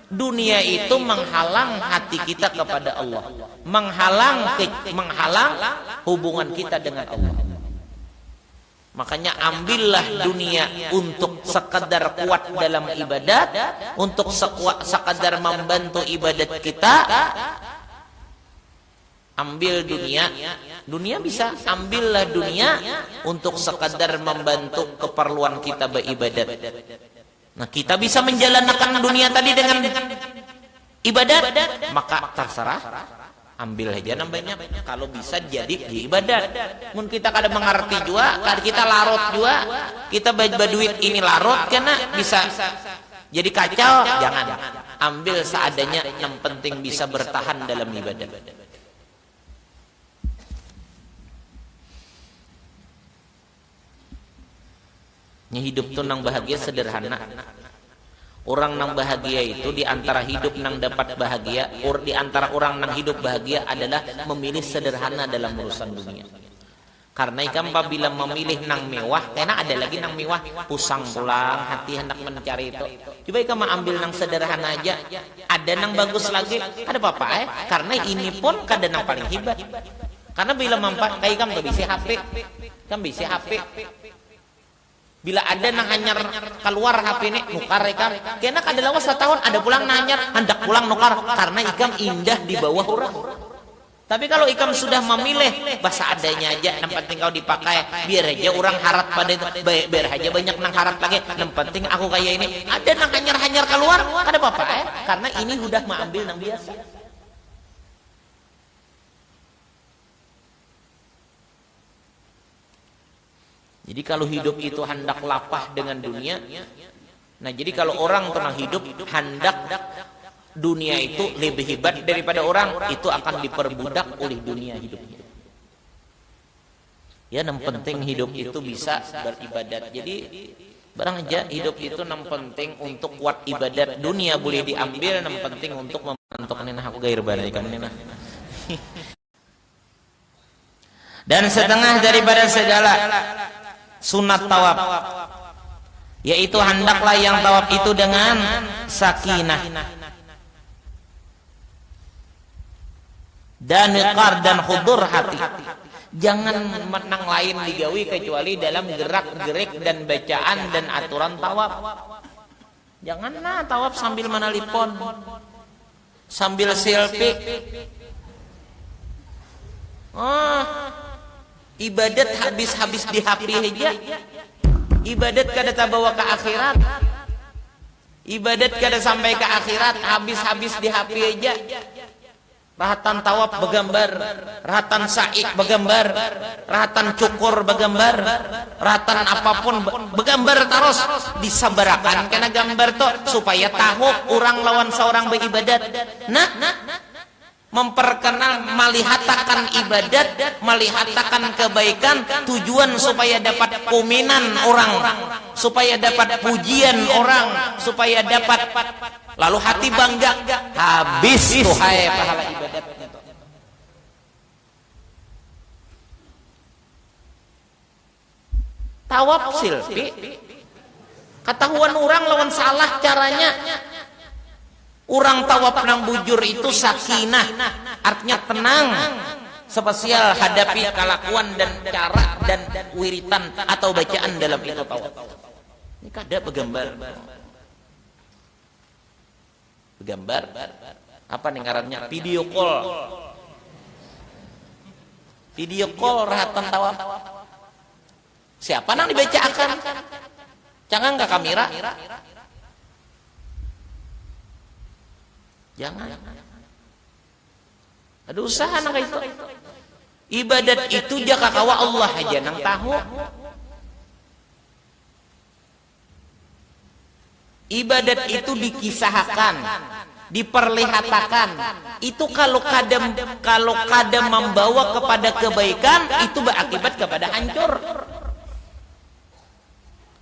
dunia itu menghalang hati kita kepada Allah, menghalang hubungan kita dengan Allah. Makanya ambillah dunia untuk sekadar kuat dalam ibadat, untuk sekadar membantu ibadat kita. Ambil dunia bisa, ambillah dunia untuk sekadar membantu keperluan kita beribadat. Nah, kita bisa menjalankan dunia tadi dengan ibadat, maka terserah. Ambil aja nambahnya kalau bisa jadi ibadat. Mun kita kada mengerti juga, kada kita larut juga, kita baduit ini larut karena bisa jadi kacau. Jangan, ambil seadanya, yang penting bisa bertahan dalam ibadat. Hidup tuh nang bahagia sederhana. Orang nang bahagia itu di antara hidup nang dapat bahagia, di antara orang nang hidup bahagia adalah memilih sederhana dalam urusan dunia. Karena ikan apabila memilih nang mewah, karena ada lagi nang mewah pusang pulang, hati hendak mencari itu. Coba ikan ambil nang sederhana aja, ada nang bagus lagi, ada apa-apa karena ini pun kada nang paling hebat. Karena bila mampat kayak ikan gak bisa HP, kan bisa HP. Bila ada nang anyar keluar HP ini nukar ikam, kena kada lawas setahun ada pulang nanyar hendak pulang nukar karena ikam indah di bawah orang. Tapi kalau ikam sudah memilih bahasa adanya aja, yang penting kau dipakai, biar aja orang harap pada itu, biar aja banyak nang harap lagi, yang penting aku kayak ini. Ada nang anyar keluar, kada apa-apa karena ini udah mengambil nang biasa. Jadi kalau hidup itu hendak lapah dengan dunia, nah jadi kalau orang pernah hidup hendak dunia itu lebih hebat daripada orang, itu akan diperbudak oleh dunia hidupnya. Ya, yang penting hidup itu bisa beribadat. Jadi barang aja hidup itu yang penting untuk kuat ibadat. Dunia boleh diambil, yang penting untuk membentuk nenah aku gair badai kan nenah. Dan setengah daripada segala sunat tawaf, yaitu hendaklah yang tawaf itu dengan sakinah dan iqar dan khudur hati. Jangan menang lain digawi kecuali dalam gerak-gerik dan bacaan dan aturan tawaf. Janganlah tawaf sambil menelpon, sambil selfie. Ibadat habis-habis di HP aja. Ibadat kada tabawa ke akhirat. Ibadat kada sampai ke akhirat, habis-habis di HP aja. Rahatan tawaf begambar, rahatan sa'i begambar, rahatan cukur begambar, rahatan apapun begambar terus disabarakan kena gambar tuh supaya tahu orang lawan seorang beribadat. Nah, memperkenal, melihatakan ibadat, melihatakan kebaikan, tujuan supaya dapat puminan orang, supaya dapat pujian orang, supaya dapat lalu hati bangga, habis tuh hai pahala ibadatnya. Tawaf silpi, ketahuan orang lawan salah caranya. Orang tawaf nang bujur itu sakinah, artinya tenang, spesial hadapi kelakuan dan cara dan wiritan atau bacaan dalam itu tawaf. Ini kada begambar, apa nih ngarannya, video call rahatan tawaf. Siapa nang dibacakan? Jangan ke kamera. Jangan. Ada usaha nang itu. Ibadat itu jaka kawa Allah aja nang tahu. Ibadat itu dikisahkan, diperlihatkan. Itu kalau kadang membawa kepada kebaikan, itu berakibat kepada hancur.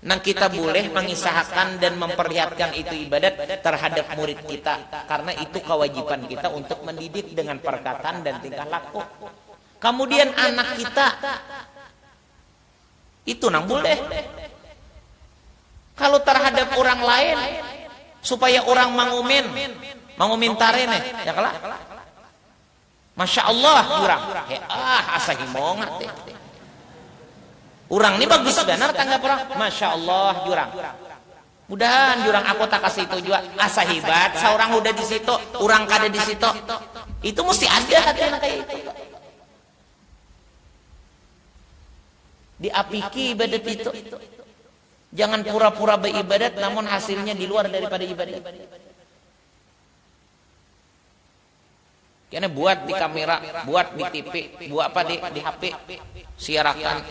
Nah, kita boleh mengisahkan dan memperlihatkan itu ibadat terhadap murid kita, karena itu kewajiban kita untuk mendidik dengan perkataan dan tingkah laku. Kemudian anak kita itu nang boleh. Kalau terhadap orang lain supaya orang mangumintarene ya kala. Masya Allah jurang. Asahimongat teh. Urang ini bagus benar tanggap orang. Masya Allah jurang. Mudahan jurang aku tak kasih itu juga asa hebat. Seorang udah di situ, orang kada di situ. Itu mesti ada hati kayak itu. Diapiki ibadat itu. Jangan pura-pura beribadat namun hasilnya di luar daripada ibadat. Karena buat di kamera, buat di TV, buat apa di HP, siarakan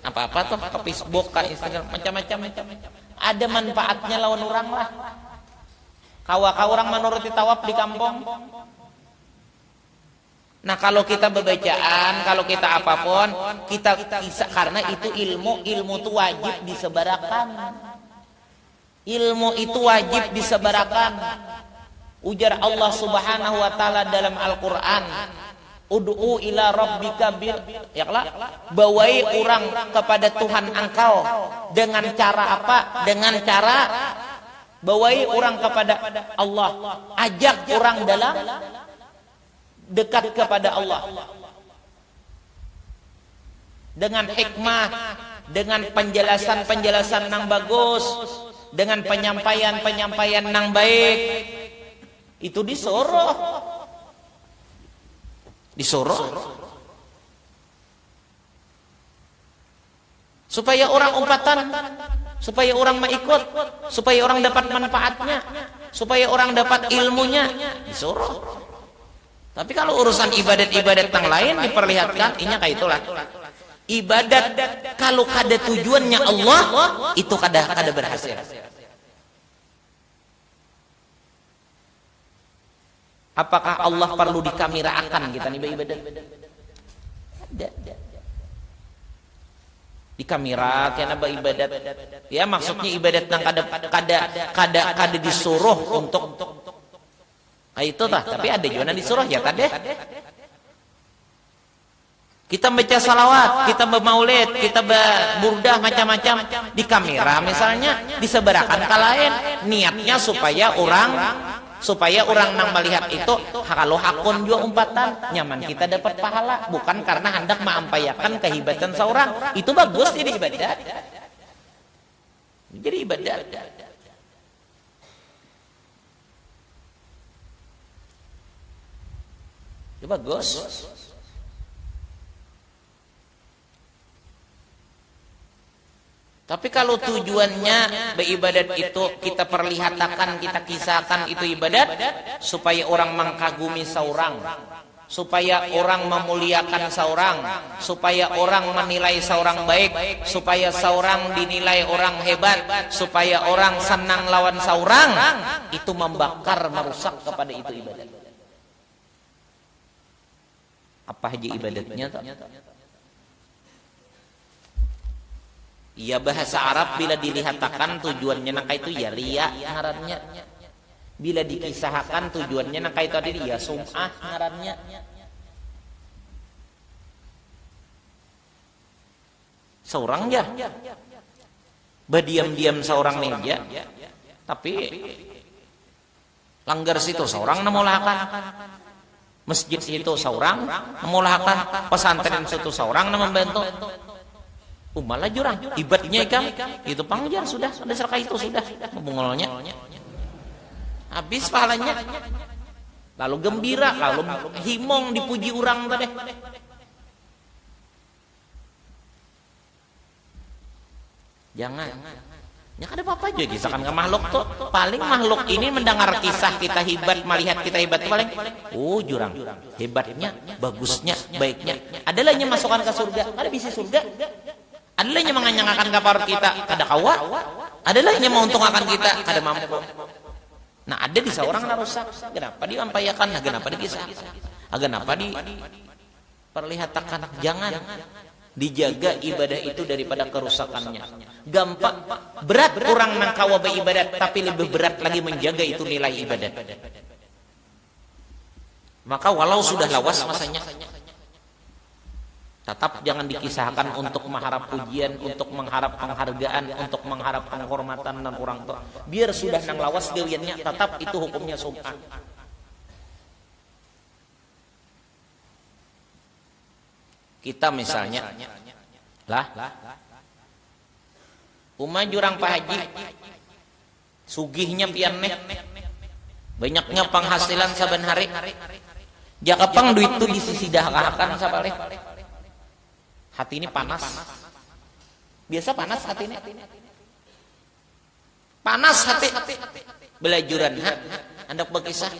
apa-apa tuh ke Facebook, ke Instagram, macam-macam. Ada manfaatnya lawan orang lah. Kawa orang menuruti tawaf di kampung. Nah, kalau kita bebacaan, kalau kita apapun, kita bisa, karena itu ilmu itu wajib disebarakan. Ilmu itu wajib disebarakan. Ujar Allah Subhanahu wa taala dalam Al-Qur'an, ud'u ila rabbika bil yaklah, bawai orang kepada Tuhan engkau dengan cara apa? Dengan cara bawai orang kepada Allah, ajak orang dalam dekat kepada Allah dengan hikmah, dengan penjelasan yang bagus, dengan penyampaian yang baik. Itu disuruh supaya orang umpatan, supaya orang mengikut, supaya orang dapat manfaatnya, supaya orang dapat ilmunya, disuruh. Tapi kalau urusan ibadat-ibadat yang lain diperlihatkan, inya kayak itulah. Ibadat kalau kada tujuannya Allah, itu kada berhasil. Apakah Allah perlu dikamerakan kita nih ibadat? Ada. Di kamera karena ibadat. Ya maksudnya ibadat yang kada disuruh untuk itu tah, tapi ada juga yang disuruh ya tadi. Kita baca salawat, kita bermaulid, kita berburdah macam-macam di kamera misalnya disebarakan ke lain, niatnya supaya orang nang melihat itu kalau hakun juga umpatan nyaman kita dapat pahala, bukan karena hendak mengampayakan kehebatan seorang. Itu bagus jadi ibadat. Jadi ibadat. Itu bagus. Tapi kalau tujuannya beribadat itu kita perlihatkan, kita kisahkan itu ibadat supaya orang mengkagumi seorang, supaya orang memuliakan seorang, supaya orang menilai seorang baik, supaya seorang dinilai orang hebat, supaya orang senang lawan seorang, itu membakar, merusak kepada itu ibadat. Apa aja ibadatnya? Ya bahasa Arab bila dilihatkan tujuannya nangka itu ya riya ngarannya. Bila dikisahkan tujuannya nangka itu tadi ya sum'ah ngarannya. Seorang ya berdiam-diam seorang meja, tapi langgar situ seorang namulakan, masjid itu seorang namulakan, pesantren situ seorang membantu. Malah jurang ibadnya ikan itu pangjar sudah serka itu sudah membungolnya habis pahalanya, lalu gembira, lalu himong dipuji orang tadi. Jangan ya ada apa-apa aja kisahkan ke makhluk tuh, paling makhluk ini mendengar kisah kita hebat, melihat kita hebat paling jurang hebatnya, bagusnya, baiknya, adalah yang masukkan ke surga, ada bisa surga. Adalah yang menganyangakan kapar kita kada kawa, adalah yang menguntungkan kita kada mampu. Nah ada di seorang rusak, kenapa diampayakan, kenapa dikisah, kenapa diperlihatkan? Jangan dijaga ibadah itu daripada kerusakannya. Gampang berat orang nang kawa beribadat, tapi lebih berat lagi menjaga itu nilai ibadat. Maka walau sudah lawas masanya, tetap jangan dikisahkan untuk mengharap pujian, untuk mengharap penghargaan, untuk mengharap penghormatan dan orang tua. Biar sudah nang lawas galiannya, tetap itu hukumnya sum'ah. Kita misalnya lah umah jurang Pak Haji sugihnya pianeh banyaknya penghasilan saban hari jakapang duit itu disidahkan sabale hati ini panas biasa panas hati ini panas hati belajuran hendak berkisah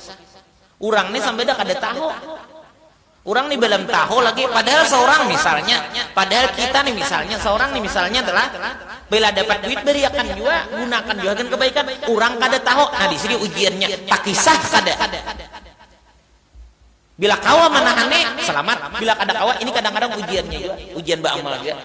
urang nih sampai dah kada tahu. Orang nih belum tahu lagi, padahal seorang misalnya, padahal kita nih misalnya, seorang nih misalnya adalah bila dapat duit beriakan juga, gunakan juga kan kebaikan. Orang kada tahu, nah di sini ujiannya, tak kisah kada. Bila kawa manahane selamat, bila kada kawa ini kadang-kadang ujiannya juga, ujian beramal juga.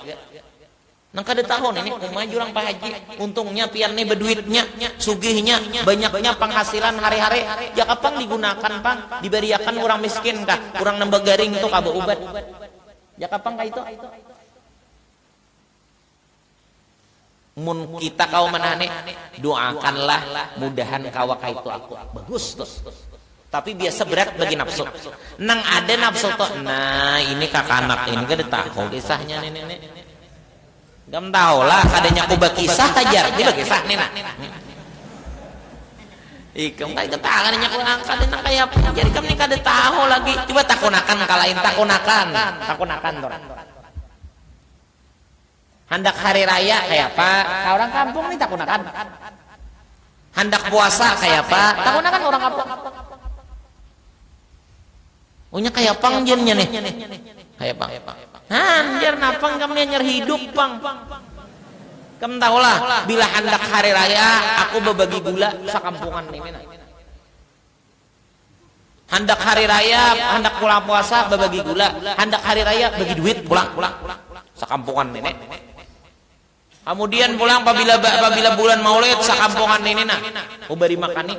Nang kada tahu nih umah jurang Pak Haji, untungnya pian nih berduitnya, sugihnya, banyaknya penghasilan hari-hari, ya kapang digunakan pang, diberiakan orang miskin kah, orang nambah garing itu kaba ubat, ya kapang kah itu? Mun kita kau manane, doakanlah mudahan kawa kah itu aku, bagus tuh. Tapi biasa berat bagi nafsu. Nang ada nafsu tuh, nah ini kakak anak ini kada tahu kisahnya nenek. Gam tahu lah, kadanya aku berkisah tajar, dia berkisah nih nak. Ikam kali ketahuan kadanya aku kadanya kayak apa? Jadi kami kada tahu lagi. Coba takunakan kalain takunakan tuh. Hendak hari raya kayak apa? Orang kampung nih takunakan. Hendak puasa kayak apa? Takunakan orang kampung. Punya kayak pang jennya nih. Kayak pang. Anjir napang kami nyer hidup pang. Kamu tahu lah bila hendak hari raya aku berbagi gula sakampungan ini. Hendak hari raya, hendak pulang puasa berbagi gula, hendak hari raya bagi duit pulang sakampungan ini. Kemudian pulang apabila bulan Maulid sakampungan ini nah, ubari makani.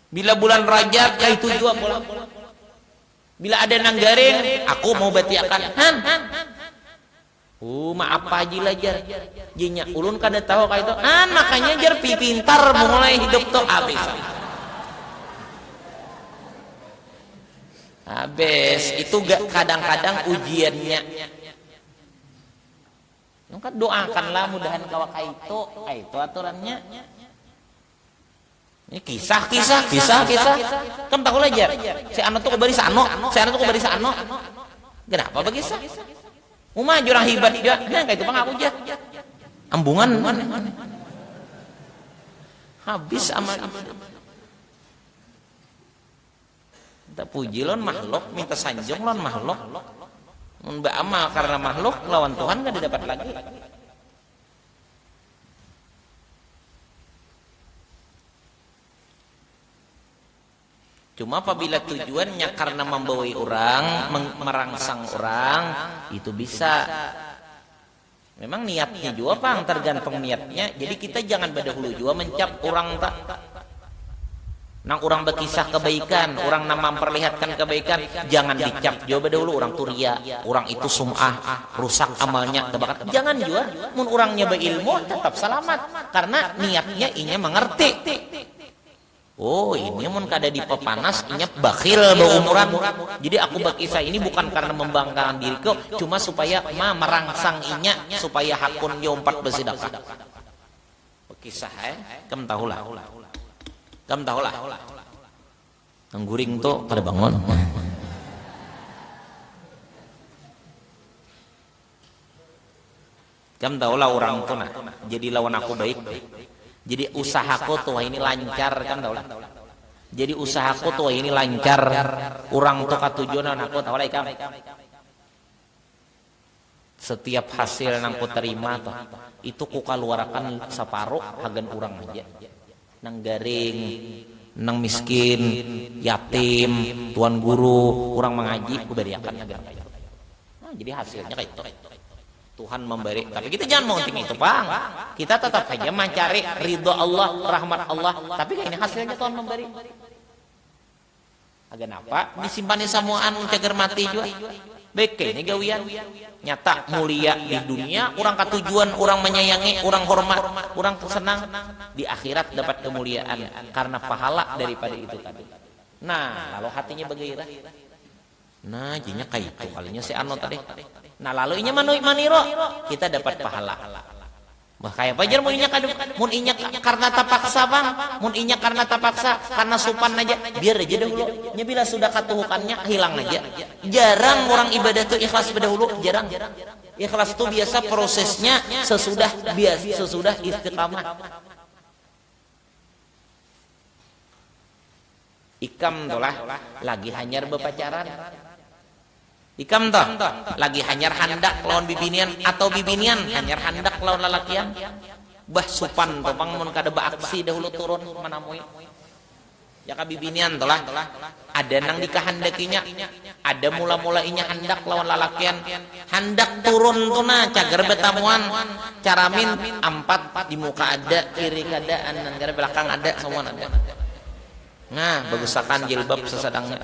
Bila bulan Rajab kayak itu juga pulang. Bila ada nang garing, aku mau batiakan. Maaf Pak Haji lajar. Jinya ulun kada tahu kayak itu. Makanya jar pintar mulai hidup tuh habis. Habis itu gak kadang-kadang ujiannya. Maka doakanlah mudahan kawa kayak itu aturannya. Ini kisah. Kamu tahu aja. Si Ano tuh kebari sano. Kenapa begitu? Umah jurang hibat juga. Nah kayak itu pang aku aja. Ambungan. Habis amal ibadah. Minta puji lon makhluk, minta sanjung lon makhluk. Mbak amal karena makhluk lawan Tuhan gak didapat lagi. Cuma apabila tujuannya karena membawai orang, merangsang orang, itu bisa. Memang niatnya juga pang tergantung niatnya. Jadi kita jangan berdahulu juga mencap orang tak. Nang orang berkisah kebaikan, orang nama memperlihatkan kebaikan, jangan dicap juga berdahulu orang turia, orang itu sum'ah, rusak amalnya, tebakan. Jangan juga. Mun orangnya berilmu tetap selamat karena niatnya ini mengerti. Oh ini mun kada dipepanas inya bakhil berumuran. Jadi aku berkisah ini bukan karena membanggakan diriku, cuma supaya merangsang inya supaya hakun yompat bersedekah. Berkisah kamu tahulah. Ngguring tuh pada bangun. Kamu tahulah orang tuh nah. Jadi lawan aku baik. Jadi usahaku tuh ini lancar kan tahu lah. Jadi usahaku tuh ini lancar. Orang tuh katujuan aku tahu lah ikam. Setiap hasil yang aku terima tuh itu ku keluarkan separuh hagan orang aja. Nang garing, nang miskin, yatim, tuan guru, orang mengaji ku beriakan agar. Nah, jadi hasilnya kayak itu. Tuhan memberi, tapi kita jangan mementing itu, Bang. Kita tetap aja mencari ridho Allah, rahmat Allah, tapi ini hasilnya Tuhan memberi. Agan apa? Disimpannya samuan cager mati juga. Baik kayaknya gawian nyata mulia di dunia, orang katujuan, orang menyayangi, orang hormat, orang senang, di akhirat dapat kemuliaan karena pahala daripada itu tadi. Nah, lalu hatinya bergairah. Nah, jadinya kayak itu kalinya si Ano tadi. Nah, lalu inya maniro kita dapat pahala. Bah kayak pajar mun inya karena tapaksa, Bang. Mun inya karena tapaksa, karena supan aja, biar aja dahulu. Nya bila sudah katuhukannya hilang aja. Jarang orang ibadah tuh ikhlas berdahulu, jarang. Ikhlas tuh biasa prosesnya sesudah istiqamah. Ikam tolah lagi hanyar bepacaran. Ikam toh lagi hanyar handak lawan bibinian atau bibinian hanyar handak lawan lalakian. Bah supan toh Bang mun kada baaksi dahulu turun manamui. Ya ka bibinian tolah ada nang dikahandakinya, ada mula-mulainya handak lawan lalakian. Handak turun tuh nah cager betamuan caramin ampat di muka ada, kiri kada, anggar belakang ada, semua ada. Nah, bagusakan jilbab sesadangnya.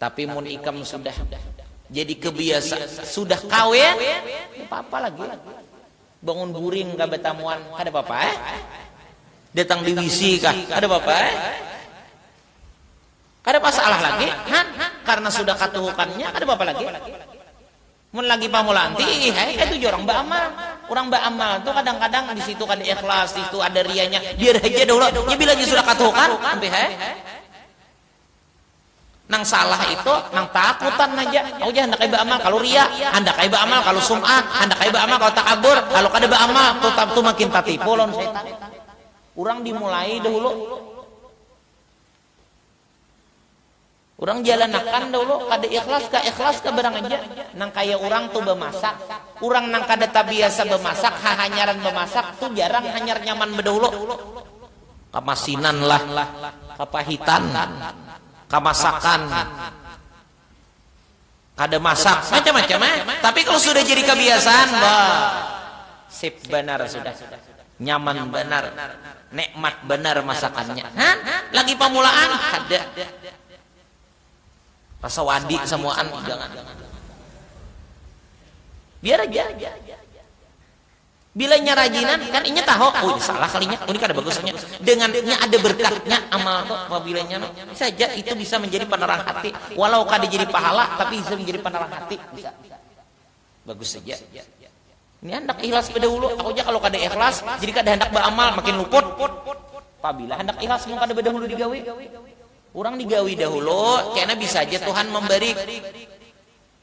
Tapi mun ikam sudah jadi kebiasa, sudah kawin, apa lagi? Bangun buring ka betamuan, ada apa-apa Datang di wisi kah? Ada apa-apa Kada masalah lagi? Karena sudah katuhukannya, ada apa-apa lagi? Mun lagi pamulanti, itu orang beramal. Orang beramal tuh kadang-kadang di situ kada ikhlas, di situ ada rianya. Biar aja dulu. Ya bila dia sudah katuhukan, sampai nang salah itu, nang takutan aja. Oh jangan hendak iba amal kalau ria, hendak iba amal kalau sum'ah, hendak iba amal kalau takabur, kalau kada beramal tuh makin tatipu lawan setan. Orang dimulai dahulu. Orang jalanakan dulu kada ikhlas ka barang aja. Nang kaya orang tuh bemasak, orang nang kada tabiasa bemasak, hanyaran bemasak tuh jarang hanyar nyaman bedahulu. Kamasinan lah, kapahitan, kamasakan, kada masak, macam-macam Tapi kalau sudah jadi kebiasaan, wah, sip benar sudah. Nyaman benar, nikmat benar masakannya. Lagi pamulaan kada. Rasa wadi semuaan jangan. Biar aja. Bila nya rajinan kan inya tahu, oh salah kalinya, ini kada bagusnya. Dengannya ada berkahnya amal tuh apabila-nya saja itu bisa menjadi penerang hati. Walau kada jadi pahala tapi bisa menjadi penerang hati bisa. Bagus saja. Ini hendak ikhlas pada dulu. Aku aja kalau kada ikhlas jadi kada hendak beramal makin luput. Apabila hendak ikhlas mau kada berdahulu digawe. Orang digawi dahulu, karena bisa aja Tuhan memberi.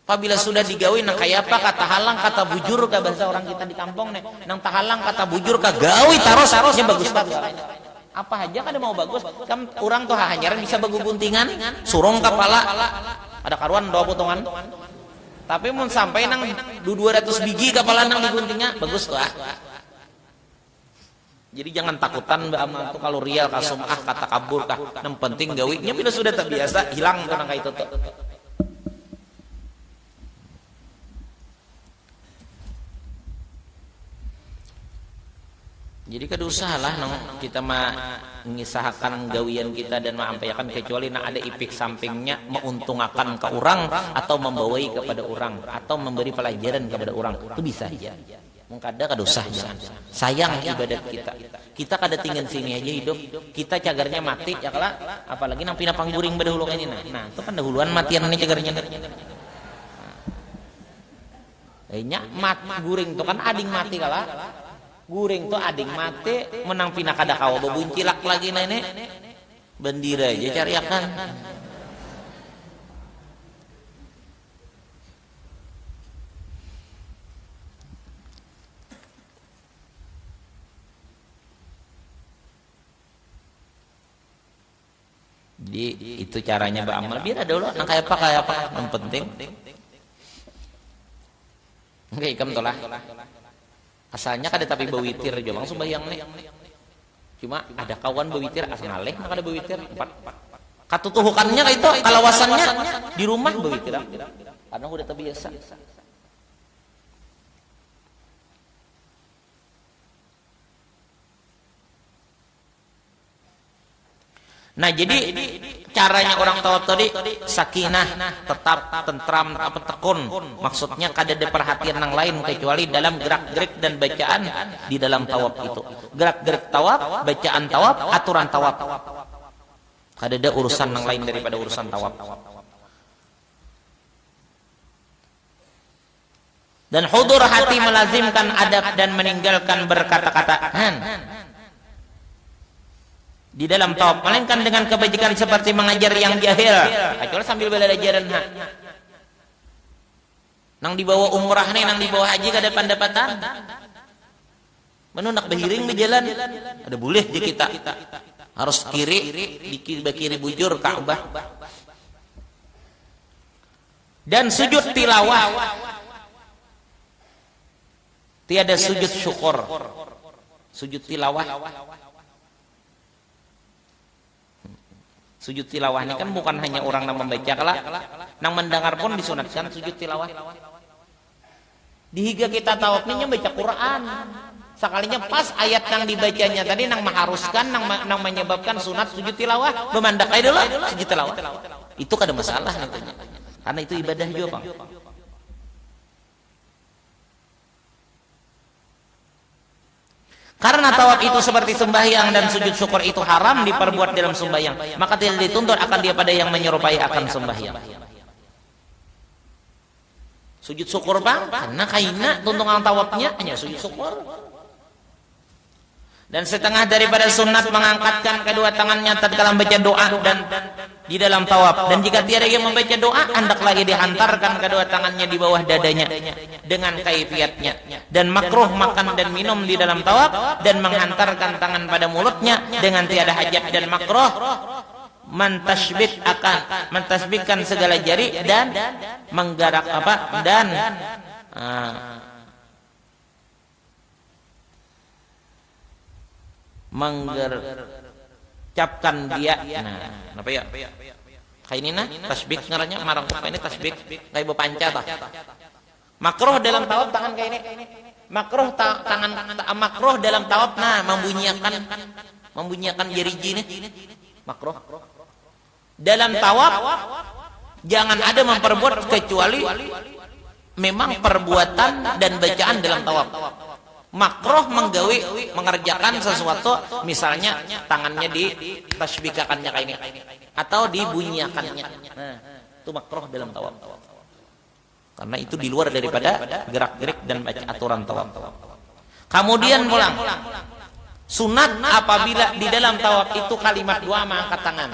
Apabila sudah digawi, nang kayak apa kata halang, kata bujur, ke bahasa orang kita di kampung nih. Nang tahalang, kata bujur, ke gawi taros-tarosnya bagus banget. Apa aja kada mau bagus. Kan orang tuh hanyaran bisa bagu guntingan, surung kepala, ada karuan 2 potongan. Tapi mun sampai nang 200 biji kepala nang diguntingnya, bagus tuh Jadi jangan takutan mbak amal tuh kalau rial kah sum'ah kata kabur kah. Yang penting gawinya bila sudah terbiasa hilang tuh nang kayak itu tuh. Jadi kada usah lah kita mengisahkan gawian kita dan mengampayakan kecuali nak ada ipik sampingnya menguntungkan ke orang atau membawai kepada orang atau memberi pelajaran kepada orang itu bisa aja. Mengkada kada usah jangan. Sayang ibadat kita. Kita kada tinggal sini aja hidup. Kita cagarnya mati ya kala apalagi nang pina pangguring berdahulu ini nah. Itu kan dahuluan matian ini cagarnya. Mat guring itu kan ading mati kala. Guring tuh ading mati menang pina kada kawa bebuncilak lagi nenek. Bendira aja cariakan. Jadi itu caranya beramal. Biar ada dulu nang kayak apa yang penting. Enggak ikam tolah. Asalnya kada tapi bewitir aja langsung bayang nih. Cuma ada kawan bewitir asal ngaleh maka ada bewitir 4. Katutuhukannya itu kalawasannya di rumah bewitir. karena udah terbiasa. Nah, jadi caranya orang tawaf tadi sakinah, tetap tentram, tekun. Maksudnya kada ada perhatian yang lain kecuali dalam gerak-gerik dan bacaan di dalam tawaf itu. Gerak-gerik tawaf, bacaan tawaf, aturan tawaf. Kada ada urusan yang lain daripada urusan tawaf. Dan hudur hati melazimkan adab dan meninggalkan berkata-kata di dalam tawaf, melainkan dengan kebajikan seperti mengajar yang jahil, kecuali sambil belajaran nang dibawa umrah nih, nang dibawa haji kada pendapatan menunak behiring di jalan, ada boleh je kita harus kiri kiri bujur Ka'bah. Dan sujud tilawah, tiada sujud syukur. Sujud tilawah, sujud tilawah ini kan bukan hanya orang yang membaca kelak, nang mendengar pun disunatkan sujud tilawah. Dihiga kita tawaf ini baca Quran. Sekalinya pas ayat yang dibacanya tadi nang mengharuskan, nang menyebabkan sunat sujud tilawah, memandakai dulu sujud tilawah. Itu kada masalah nantinya. Karena itu ibadah juga, Bang. Karena tawaf itu seperti sembahyang dan sujud syukur itu haram diperbuat dalam sembahyang, maka tidak dituntut akan dia pada yang menyerupai akan sembahyang. Sujud syukur, Bang, karena kaina tuntungan tawafnya hanya sujud syukur. Dan setengah daripada sunat mengangkatkan kedua tangannya tatkala membaca doa dan di dalam tawaf. Dan jika tiada yang membaca doa, hendaklah ia dihantarkan kedua tangannya di bawah dadanya dengan kaifiatnya. Dan makruh makan dan minum di dalam tawaf dan menghantarkan tangan pada mulutnya dengan tiada hajat, dan makruh mentasbihkan segala jari dan menggarak mengucapkan dia. Nah, apa ya? Kayak ini nah, tasbih ngarannya marang apa ini tasbih kayak bepanca tah. Makruh dalam tawaf tangan kayak ini. Makruh makruh dalam tawaf membunyikan jari ini. Makruh. Dalam tawaf jangan ada memperbuat kecuali memang perbuatan dan bacaan dalam tawaf. Makruh mengerjakan sesuatu, misalnya tangannya ditasbihkannya kayak ini atau dibunyikannya. Nah, itu makruh dalam tawaf. Karena itu di luar daripada gerak-gerik dan baca aturan tawaf. Kemudian pulang. Sunat apabila di dalam tawaf itu kalimat doa mengangkat tangan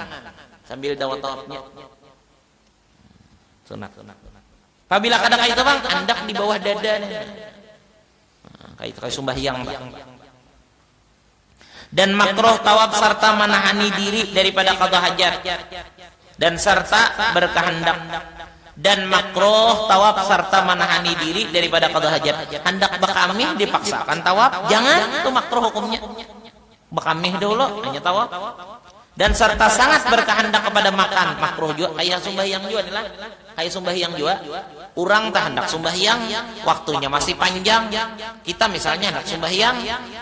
sambil tawafnya. Sunat. Apabila kadang itu, Bang, andak di bawah dada. Kayak sembahyang, dan makruh tawaf serta menahani diri daripada qada hajat dan serta berkehendak. Dan makruh tawaf serta menahani diri daripada qada hajat. Hendak bekamih dipaksakan tawaf, jangan, itu makruh hukumnya. Bekamih dulu hanya tawaf. Dan serta sangat berkehendak kepada makan, makruh juga. Kayak sembahyang juga adalah kayak sembahyang juga. Orang tak hendak sembahyang, waktunya masih panjang. Kita misalnya hendak sembahyang,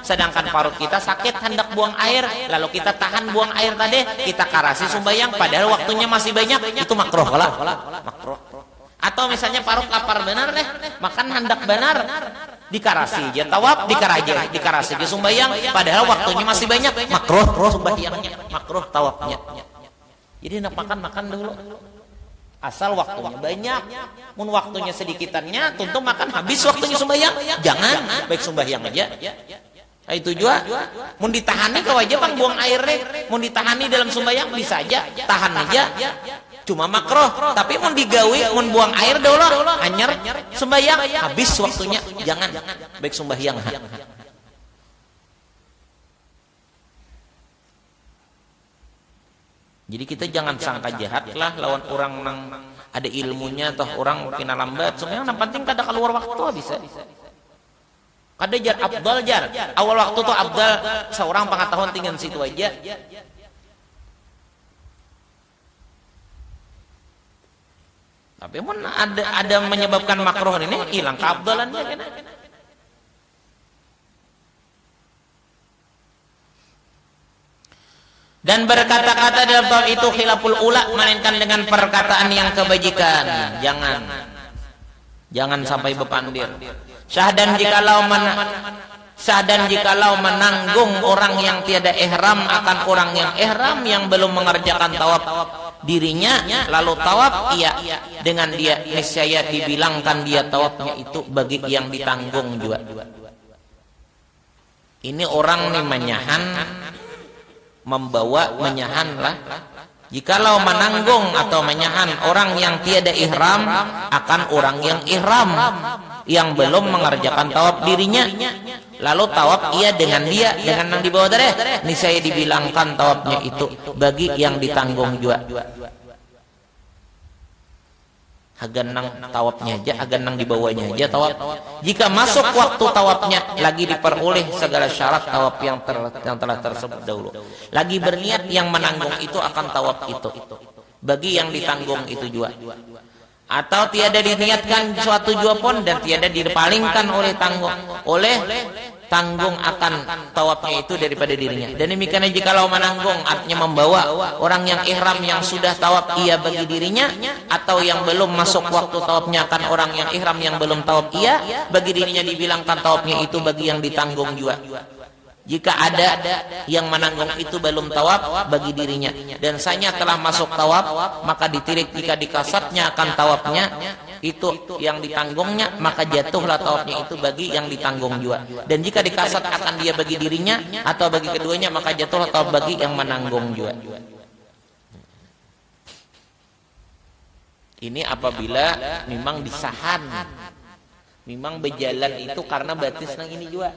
sedangkan parut kita sakit, hendak buang air, lalu kita tahan buang air tadi, kita karasi sembahyang, padahal waktunya masih banyak, itu makruh lah. Makruh. Atau misalnya parut lapar benar deh, makan hendak benar, dikarasi aja tawaf, dikarasi aja sembahyang, padahal waktunya masih banyak, makruh sembahyangnya, makruh tawafnya. Jadi hendak makan dulu. Asal waktunya banyak, mun waktunya sedikitannya, tentu makan habis waktunya sembahyang. Jangan, baik sembahyang aja. Nah, itu juga, mun ditahani kau aja, Bang, buang airnya. Mun ditahani dalam sembahyang bisa aja, tahan aja. Cuma makruh, tapi mun digawi, mun buang air dulu, anyar sembahyang, habis waktunya. Jangan, baik sembahyang. Jadi kita jangan sangka jahat lah lawan orang yang ada ilmunya atau orang kena lambat. Sebenarnya yang penting kada keluar waktu bisa. Kada jar abdal jar. Awal waktu tuh abdal seorang pengetahuan tinggal situ aja. Tapi mun ada menyebabkan makruh ini hilang keabdalannya kan. Dan berkata-kata dalam bab itu khilaful ula, melainkan dengan perkataan yang kebajikan. Jangan sampai bepandir. Syahdan jikalau menanggung orang yang tiada ihram akan orang yang ihram yang belum mengerjakan tawaf dirinya, lalu tawaf ia dengan dia, niscaya dibilangkan dia tawafnya itu bagi yang ditanggung juga. Ini orang nih menyahan lah. Jikalau menanggung atau menyahan orang yang tiada ihram akan orang yang ihram yang belum mengerjakan tawaf dirinya, lalu tawaf ia dengan dia dengan yang dibawa tadi, niscaya dibilangkan tawafnya itu bagi yang ditanggung juga. Agan nang tawafnya aja, agan nang dibawanya aja tawaf. Jika masuk waktu tawafnya, lagi diperoleh segala syarat tawaf yang telah tersebut dahulu. Lagi berniat yang menanggung itu akan tawaf itu bagi yang ditanggung itu juga. Atau tiada diniatkan suatu jua pun dan tiada dipalingkan oleh tanggung akan tawafnya itu daripada dirinya. Dan demikian jikalau menanggung artinya membawa orang yang ihram yang sudah tawaf ia bagi dirinya, atau yang belum masuk waktu tawafnya akan orang yang ihram yang belum tawaf ia bagi dirinya, dibilangkan tawafnya itu bagi yang ditanggung juga. Jika ada yang menanggung itu belum tawaf bagi dirinya dan sanya telah masuk tawaf, maka ditirik jika dikasatnya akan tawafnya itu yang ditanggungnya, maka jatuhlah tawafnya itu bagi yang ditanggung juga. Dan jika dikasat akan dia bagi dirinya atau bagi keduanya, maka jatuhlah tawaf bagi yang menanggung juga. Ini apabila memang disahan, memang berjalan itu karena batis nang ini juga.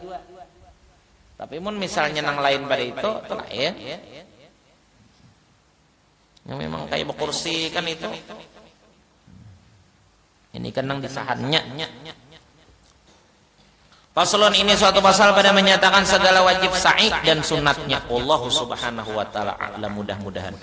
Tapi mun misalnya nang lain pada itu telah ya, yang memang kayak berkursi kan itu, ini kan nang disahannya. Paslon ini suatu pasal pada menyatakan segala wajib sa'i dan sunatnya. Allah subhanahu wa ta'ala a'lam. Mudah-mudahan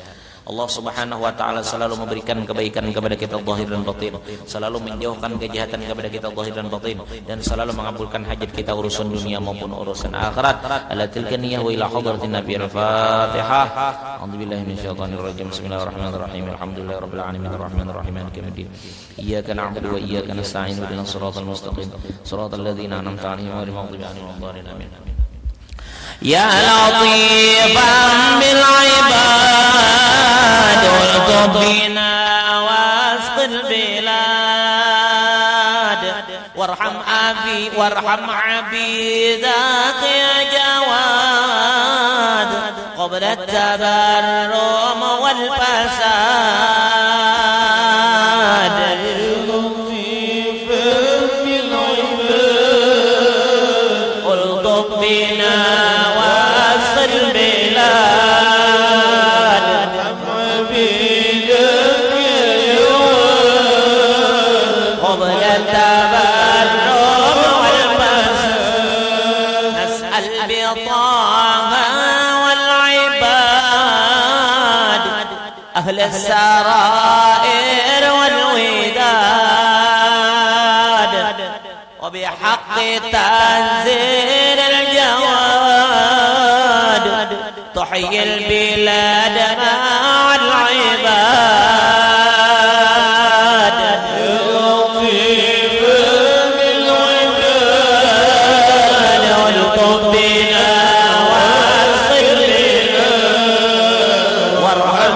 Allah subhanahu wa ta'ala selalu memberikan kebaikan kepada kita zahir dan batin, selalu menjauhkan kejahatan kepada kita zahir dan batin, dan selalu mengabulkan hajat kita urusan dunia maupun urusan akhirat. Ala tilka niyyah wa ila hadratin nabi al-fatihah. A'udzubillahi minasyaitonir rajim. Bismillahirrahmanirrahim. Alhamdulillahirabbil alamin arrahmanir rahim maliki yaumiddin. Iyyaka na'budu wa iyyaka nasta'in. Ihdinas siratal mustaqim. Siratal ladzina an'amta 'alaihim ghairil maghdubi 'alaihim waladdallin. Amin. Ya latifan bil ibad wal bina wasqil bilad warham abidak ya jawad qabla at-tabarrum wal fasad أهل السرائر والوداد وبحق تنزيل الجواد تحيي البلاد مع العباد لطيف بالعباد والطب بنا واصل بنا وارحم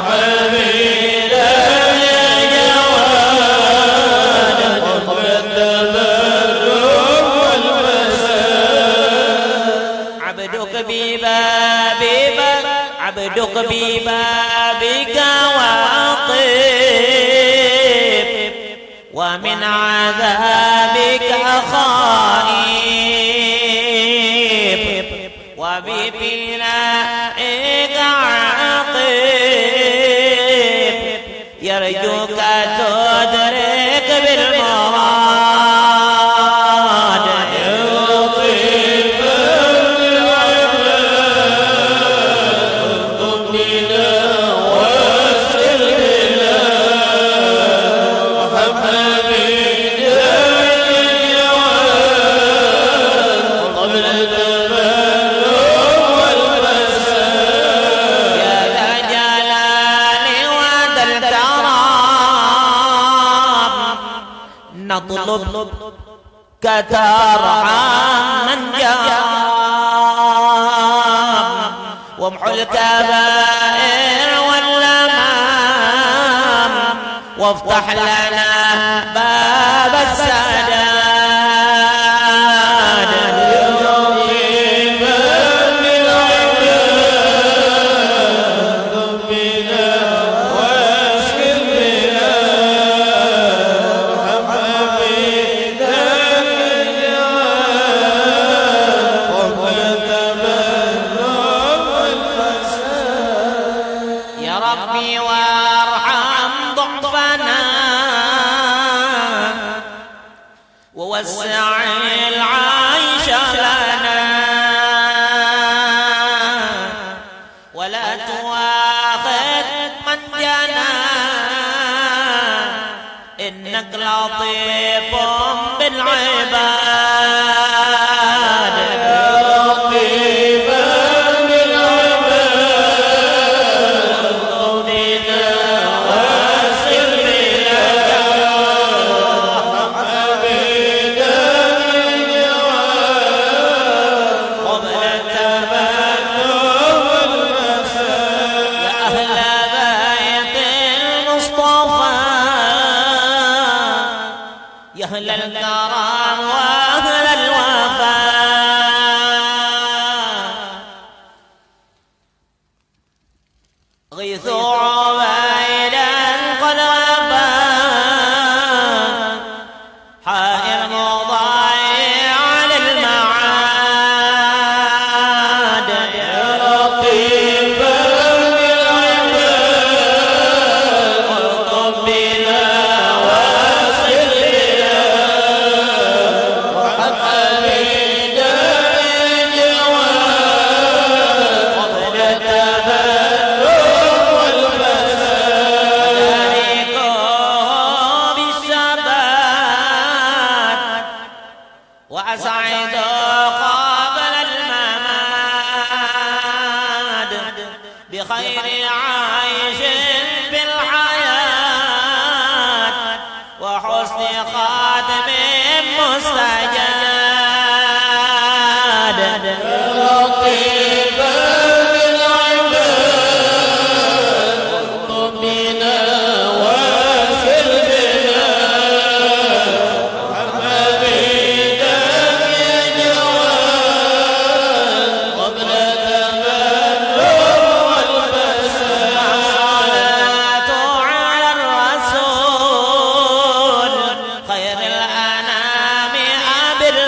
عبدك ببابك واقف ومن عذابك خائف وبفنائك عاقف يرجوك تدرك بالمراد يطيب واطلب كترحم من جار وامحو الكبائر واللمام وافتح لنا باب السداد ووسع العيش لنا ولا تواخذ من جنى إنك لطيف بالعباد لطيف أهل الكرم وأهل الوفاء غيثوا عبيدا قد غفا حائر مضيع للمعاد يا لطيفا بالعباد والطب بنا وأسعد قابل المماد بخير عيش في الحياة وحسن خاتم مستجاد لطيفا بالعباد واطلب بنا واسل بنا خير الأنام أبر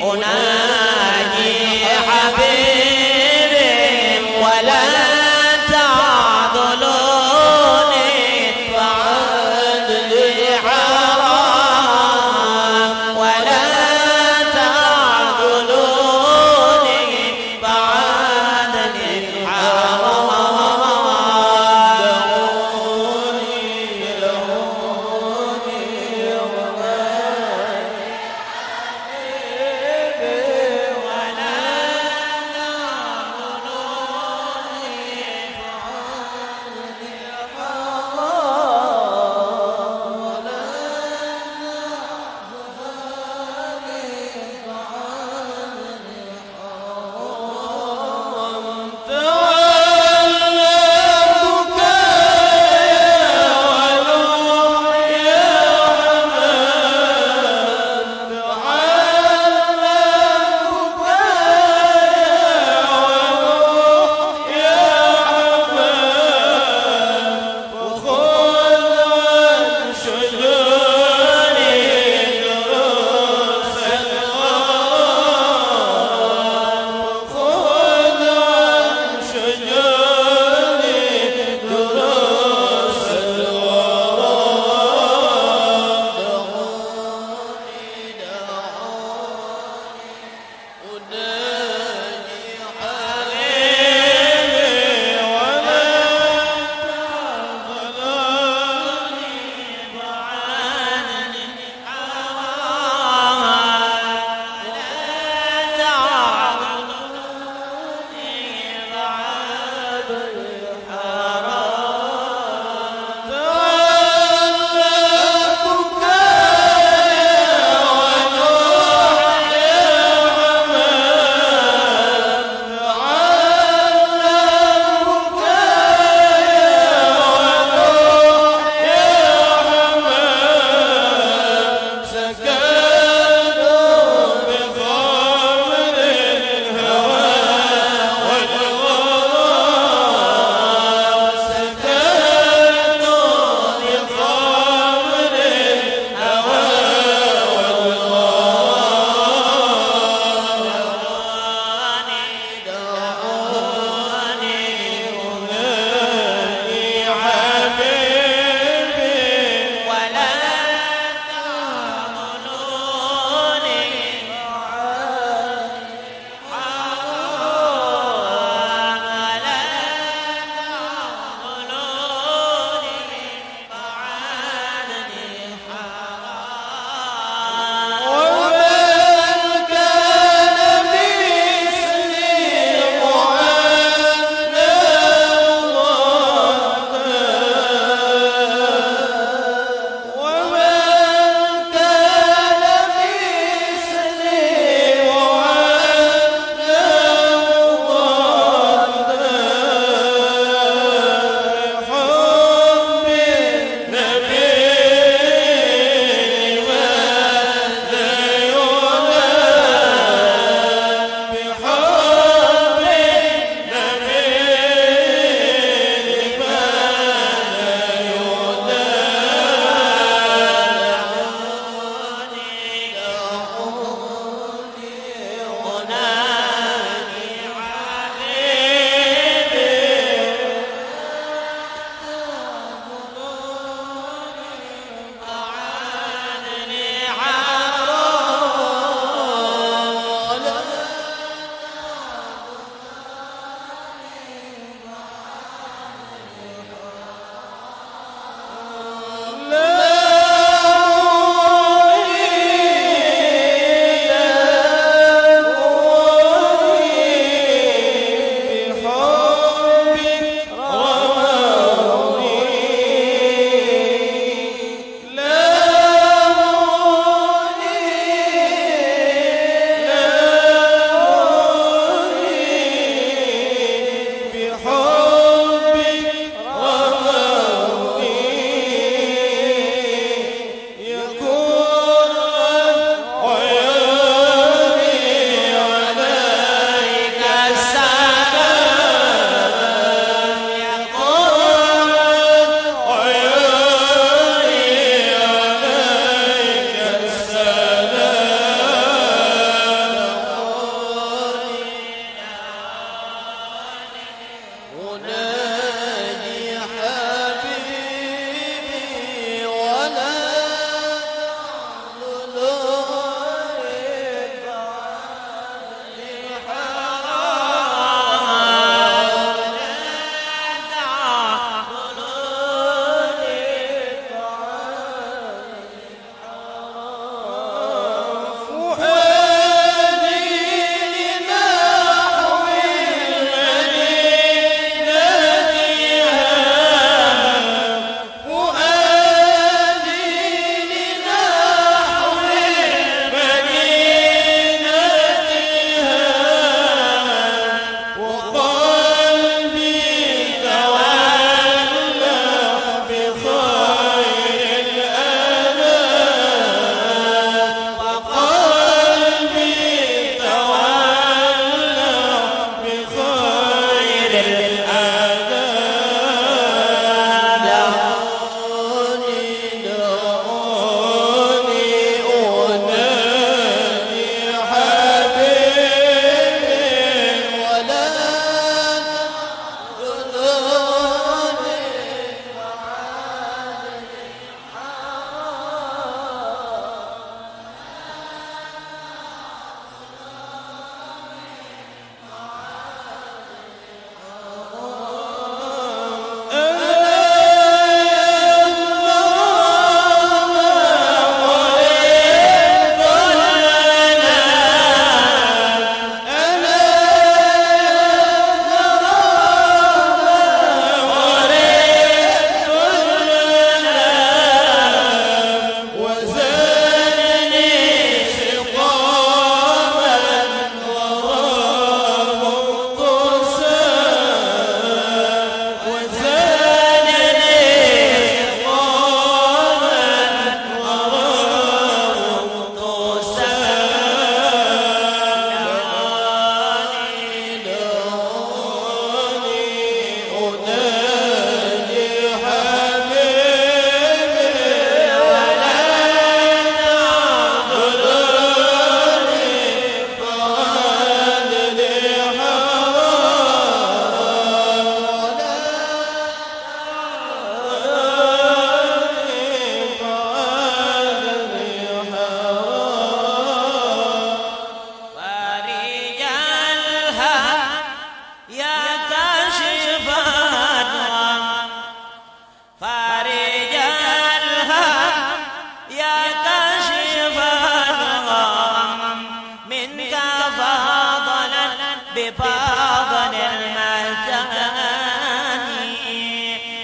أناجي حبيبي ولا تعذلوني فعدلي حرام ولا تعذلوني فعدلي حرام دعوني منك فضلا بفضل المثاني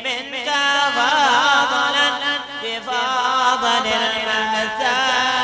منك فضلا بفضل المثاني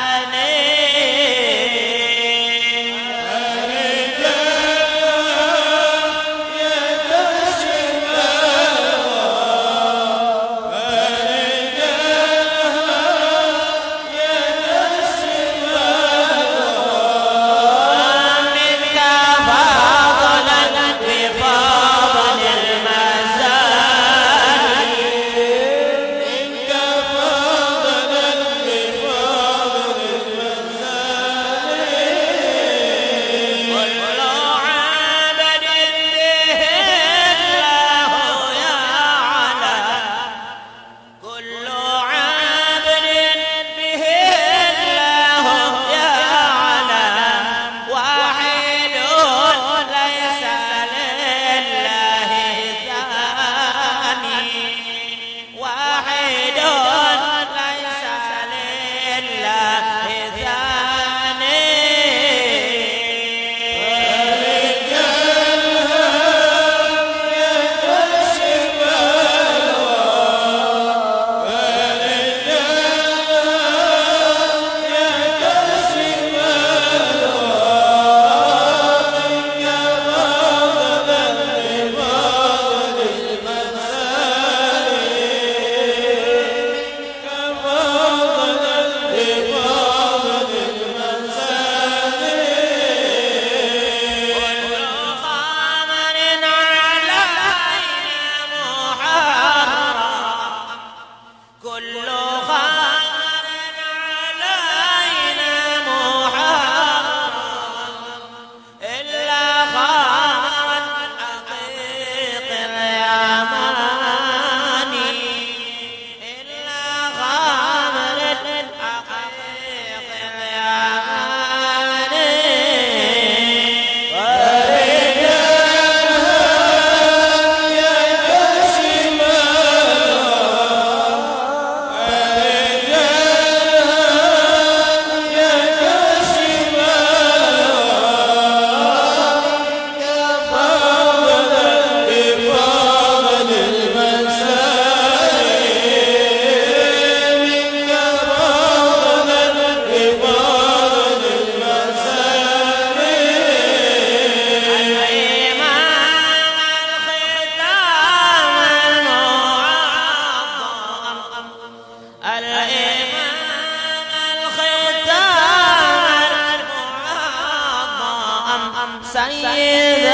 سيد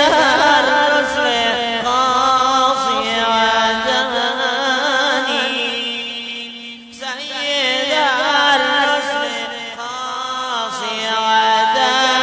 الرسل قاصي وجاني سيد الرسل قاصي وجاني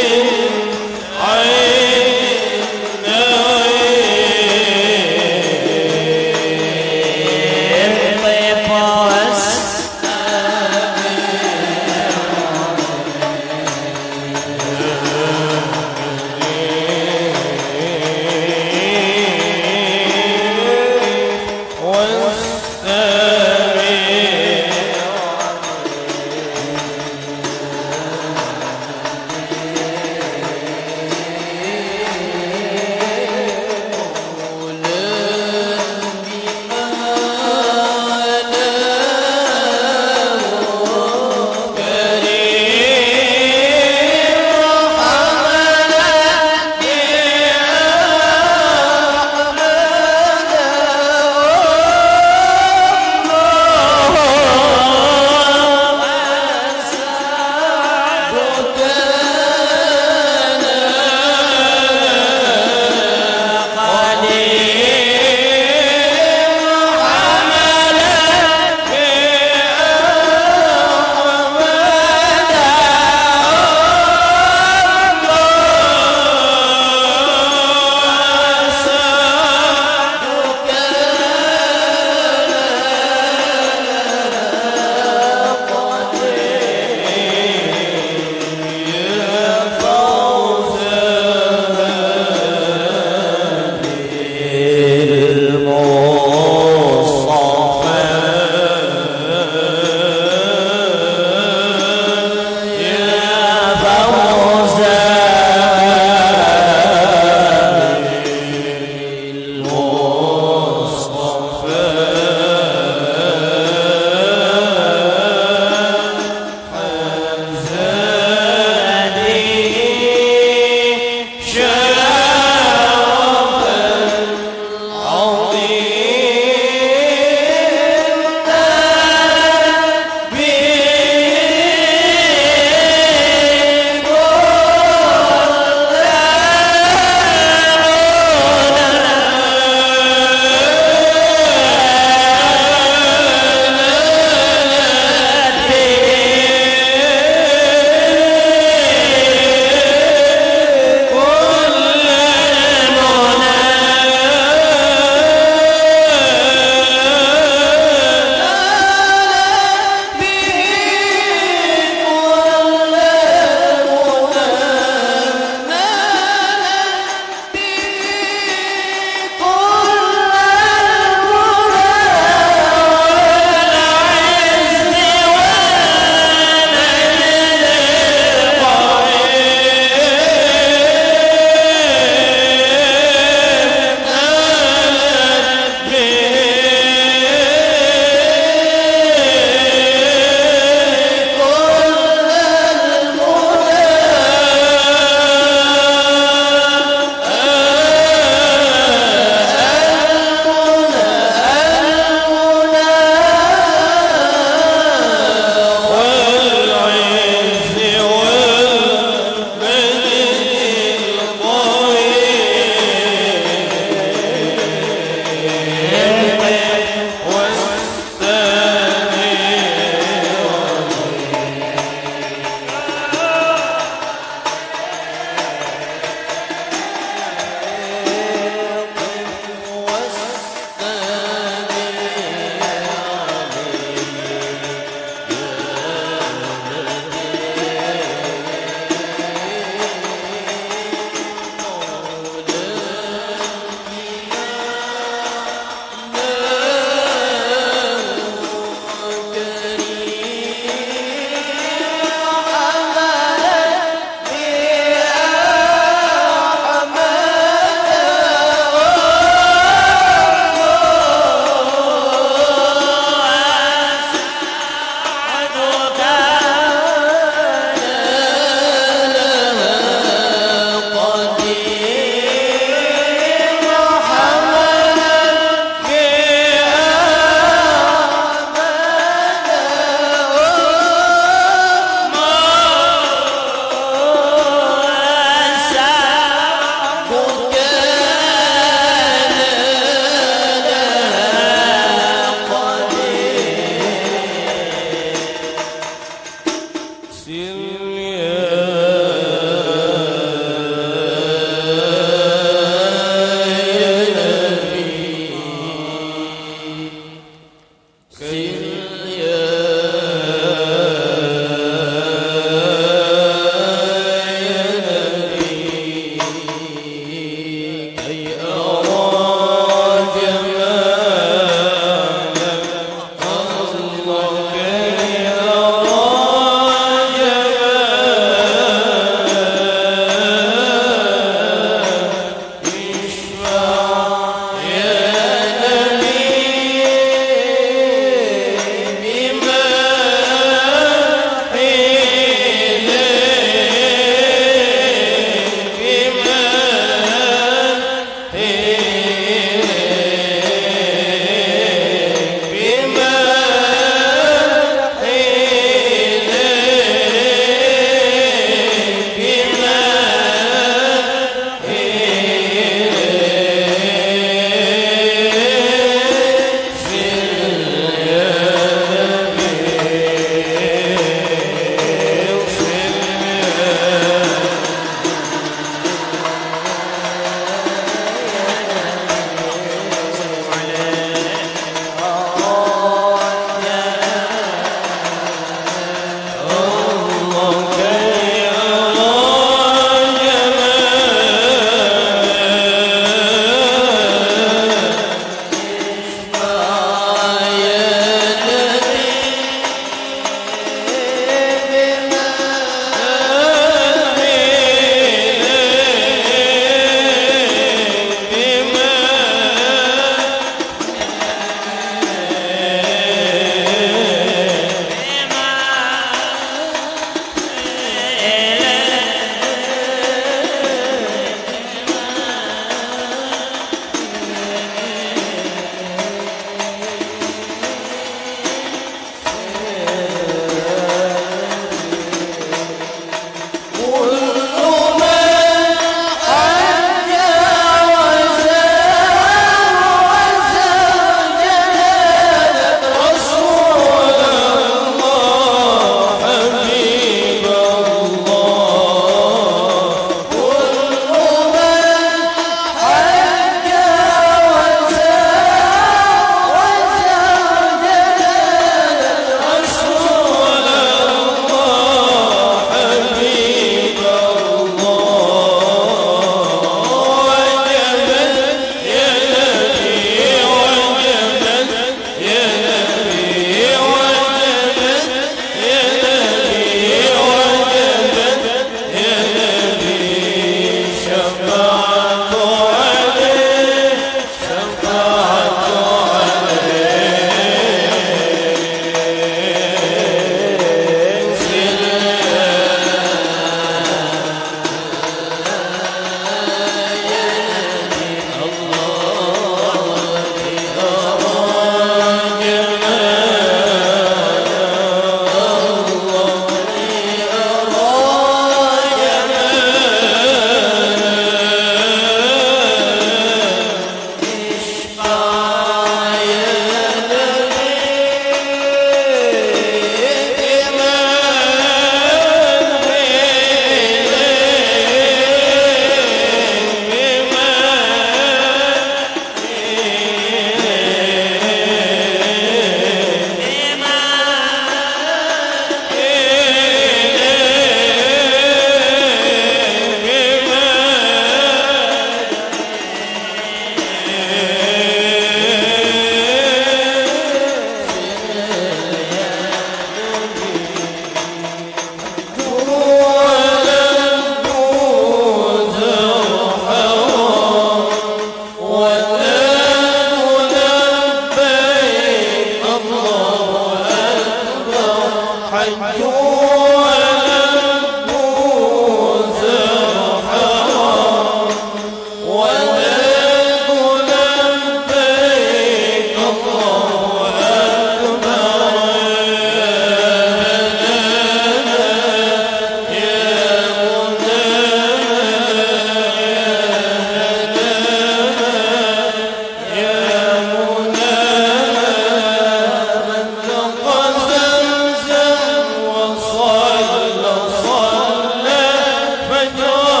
الله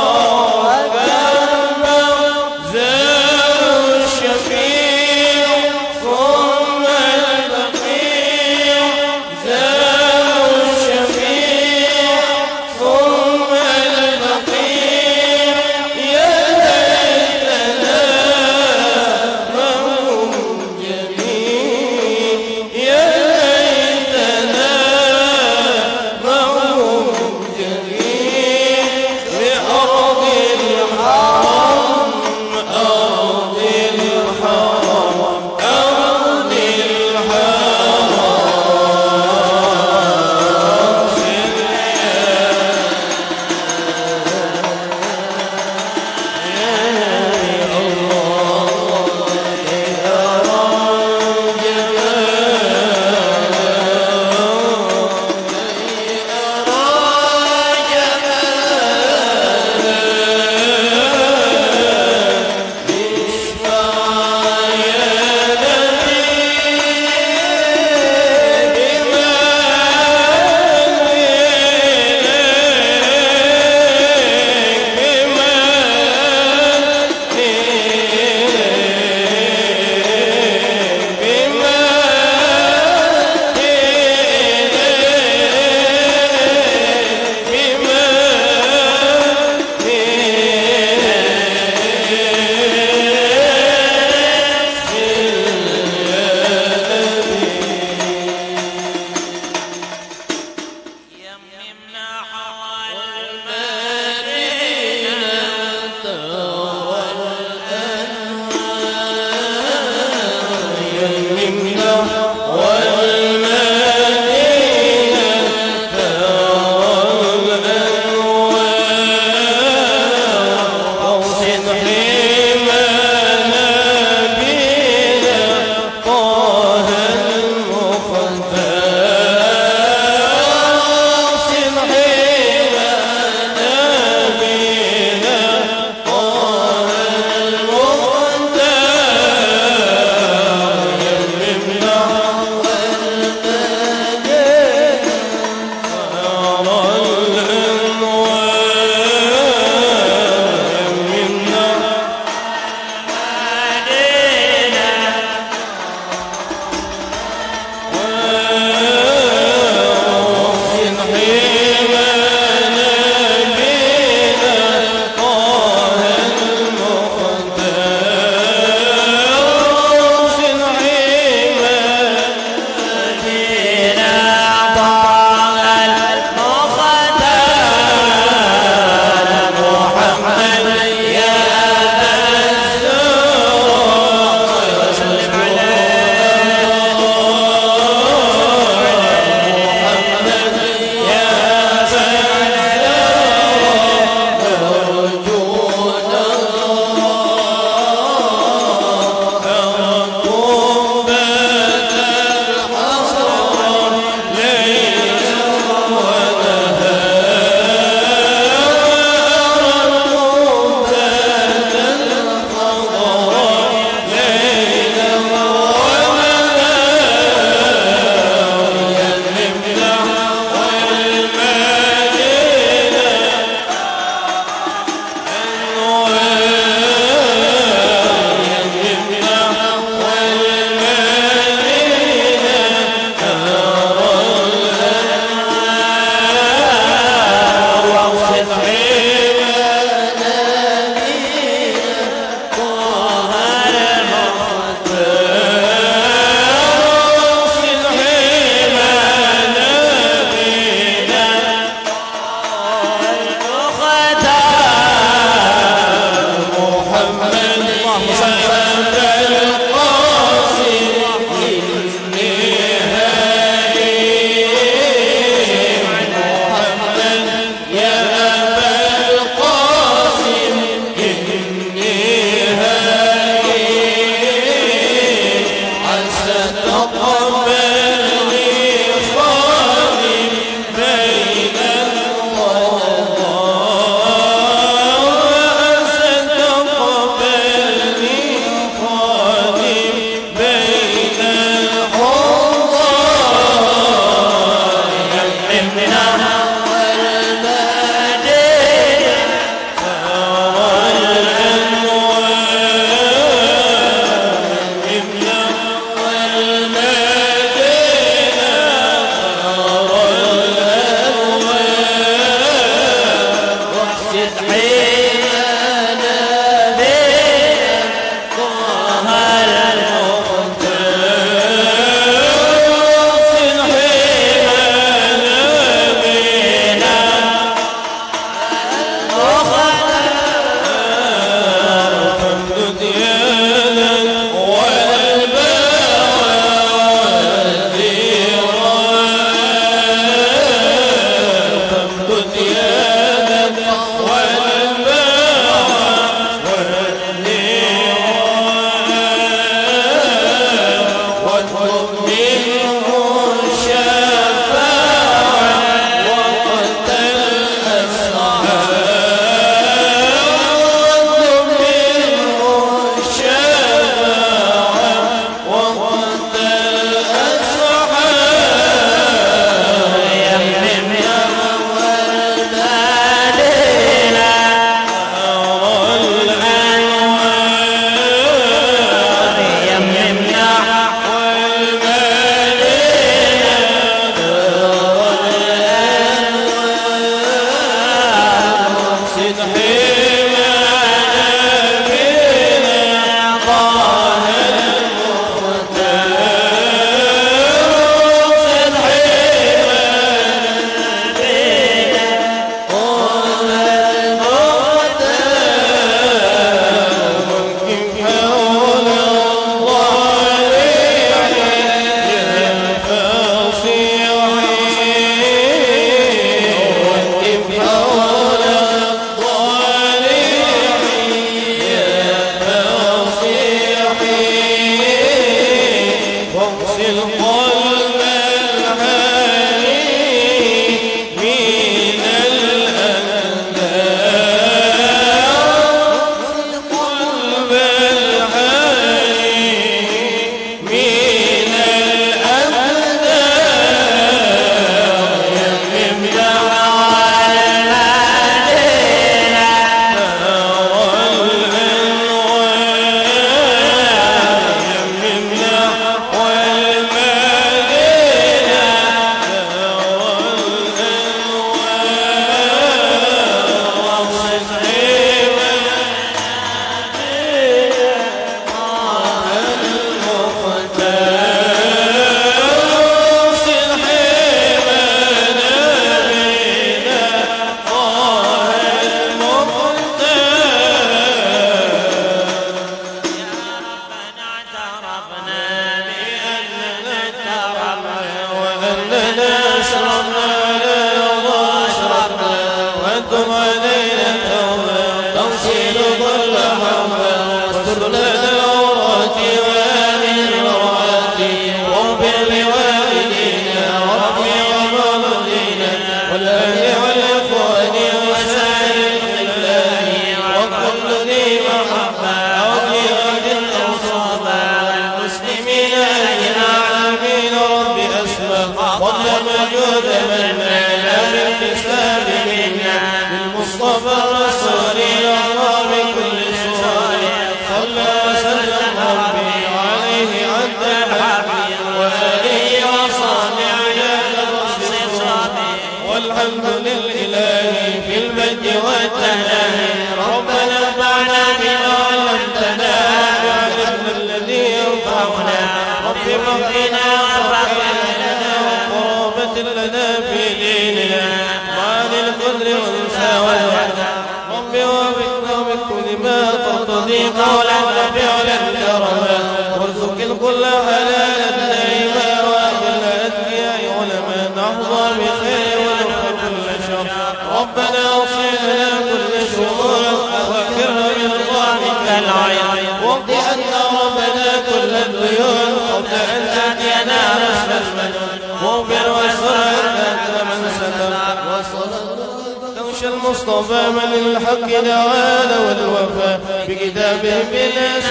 المصطفى من الحق دعانا والوفاء بكتابه بالناس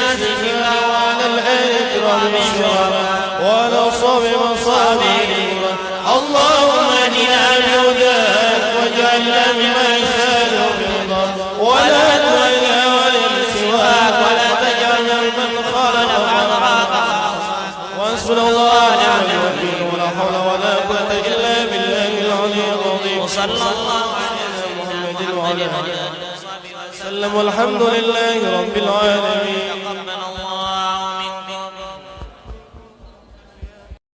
وعلى الإكرام بالشرع وعلى صوم مصابه اللهم اهدنا بهداك واجعلنا مما يشاء برضاك ولا تولنا ولا سواك ولا تجعلنا ممن خالف امرك وحسبنا الله ونعم الوكيل ولا حول ولا قوة إلا بالله العلي العظيم وصلى الله وسلم والحمد لله رب العالمين.